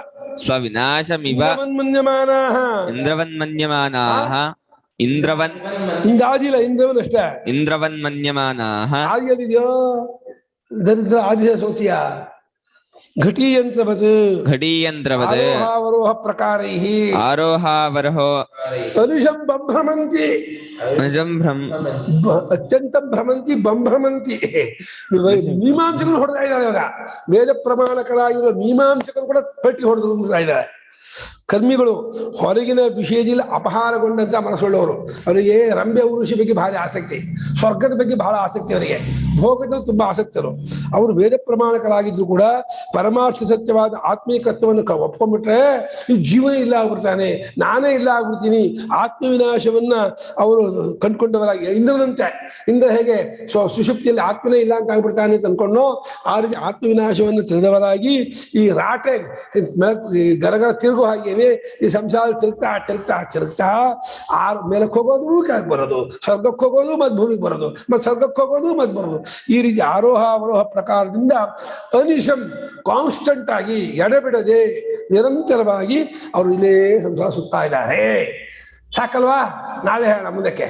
ಸ್ವವಿನಾಶಮಿವ ಮನ್ಯಮಾನಾಃ ಇಂದ್ರವನ್ಮನ್ಯಮಾನಾಃ ಇಂದಾದಿಲ್ಲ, ಇಂದ್ರವನ್ ಅಷ್ಟೇ. ಇಂದ್ರವನ್ಮನ್ಯಮಾನಾಃ ಆದಿಯದಿದೆಯೋ ದರಿದ್ರ ಆದಿಯ ಸೋತಿಯ ಘಟೀಯಂತ್ರವತ್ ಘಟೀಯಂತ್ರವತ್ ಆರೋಹಾವರೋಹ ಪ್ರಕಾರೈಃ ಆರೋಹಾವರೋಹೋ ಅನುಷಂ ಬಂಭ್ರಮಂತಿ, ಅತ್ಯಂತ ಭ್ರಮಂತಿ ಬಂಭ್ರಮಂತಿ. ಮೀಮಾಂಸಕರು ಹೊಡೆದ ಇದ್ದಾರೆ. ಇವಾಗ ವೇದ ಪ್ರಮಾಣಕರಾಗಿರುವ ಮೀಮಾಂಸಕರು ಕೂಡ ಪಟ್ಟಿ ಹೊಡೆದು ಇದ್ದಾರೆ. ಕರ್ಮಿಗಳು ಹೊರಗಿನ ವಿಷಯದಲ್ಲಿ ಅಪಹಾರಗೊಂಡಂತ ಮನಸ್ಸುಳ್ಳವರು. ಅವರಿಗೆ ರಂಭೆ ಉರುಷಿ ಬಗ್ಗೆ ಭಾರಿ ಆಸಕ್ತಿ, ಸ್ವರ್ಗದ ಬಗ್ಗೆ ಬಹಳ ಆಸಕ್ತಿ, ಅವರಿಗೆ ಭೋಗದಲ್ಲಿ ತುಂಬಾ ಆಸಕ್ತರು. ಅವರು ವೇದ ಪ್ರಮಾಣಕರಾಗಿದ್ರು ಕೂಡ ಪರಮಾರ್ಥ ಸತ್ಯವಾದ ಆತ್ಮೀಕತ್ವವನ್ನು ಒಪ್ಕೊಂಡ್ಬಿಟ್ರೆ ಈ ಜೀವನ ಇಲ್ಲ ಆಗ್ಬಿಡ್ತಾನೆ, ನಾನೇ ಇಲ್ಲ ಆಗ್ಬಿಡ್ತೀನಿ, ಆತ್ಮವಿನಾಶವನ್ನ ಅವರು ಕಂಡುಕೊಂಡವರಾಗಿ ಇಂದ್ರನಂತೆ. ಇಂದ್ರ ಹೇಗೆ ಸುಷುಪ್ತಿಯಲ್ಲಿ ಆತ್ಮನೇ ಇಲ್ಲ ಅಂತ ಆಗ್ಬಿಡ್ತಾನೆ ಅಂತ ಅನ್ಕೊಂಡು ಆ ರೀತಿ ಆತ್ಮವಿನಾಶವನ್ನು ತಿಳಿದವರಾಗಿ ಈ ರಾಟೆ ಗರಗರ ತಿರುಗು ಹಾಗೇನೆ ಈ ಸಂಸಾರ ತಿರುಗ್ತಾ ಮೇಲಕ್ಕೆ ಹೋಗೋದು, ಕೆಳಗೆ ಬರೋದು, ಸ್ವರ್ಗಕ್ಕೆ ಹೋಗೋದು, ಮತ್ ಭೂಮಿಗೆ ಬರೋದು, ಮತ್ ಸ್ವರ್ಗಕ್ಕೆ ಹೋಗೋದು, ಮತ್ ಬರೋದು. ಈ ರೀತಿ ಆರೋಹ ಅವರೋಹ ಪ್ರಕಾರದಿಂದ ಅನಿಶಂ ಕಾನ್ಸ್ಟಂಟ್ ಆಗಿ ಎಡೆಬಿಡದೆ ನಿರಂತರವಾಗಿ ಅವರು ಇಲ್ಲೇ ಸಂಸಾರ ಸುತ್ತಾ ಇದ್ದಾರೆ. ಸಾಕಲ್ವಾ? ನಾಳೆ ಹೇಳೋಣ ಮುಂದಕ್ಕೆ.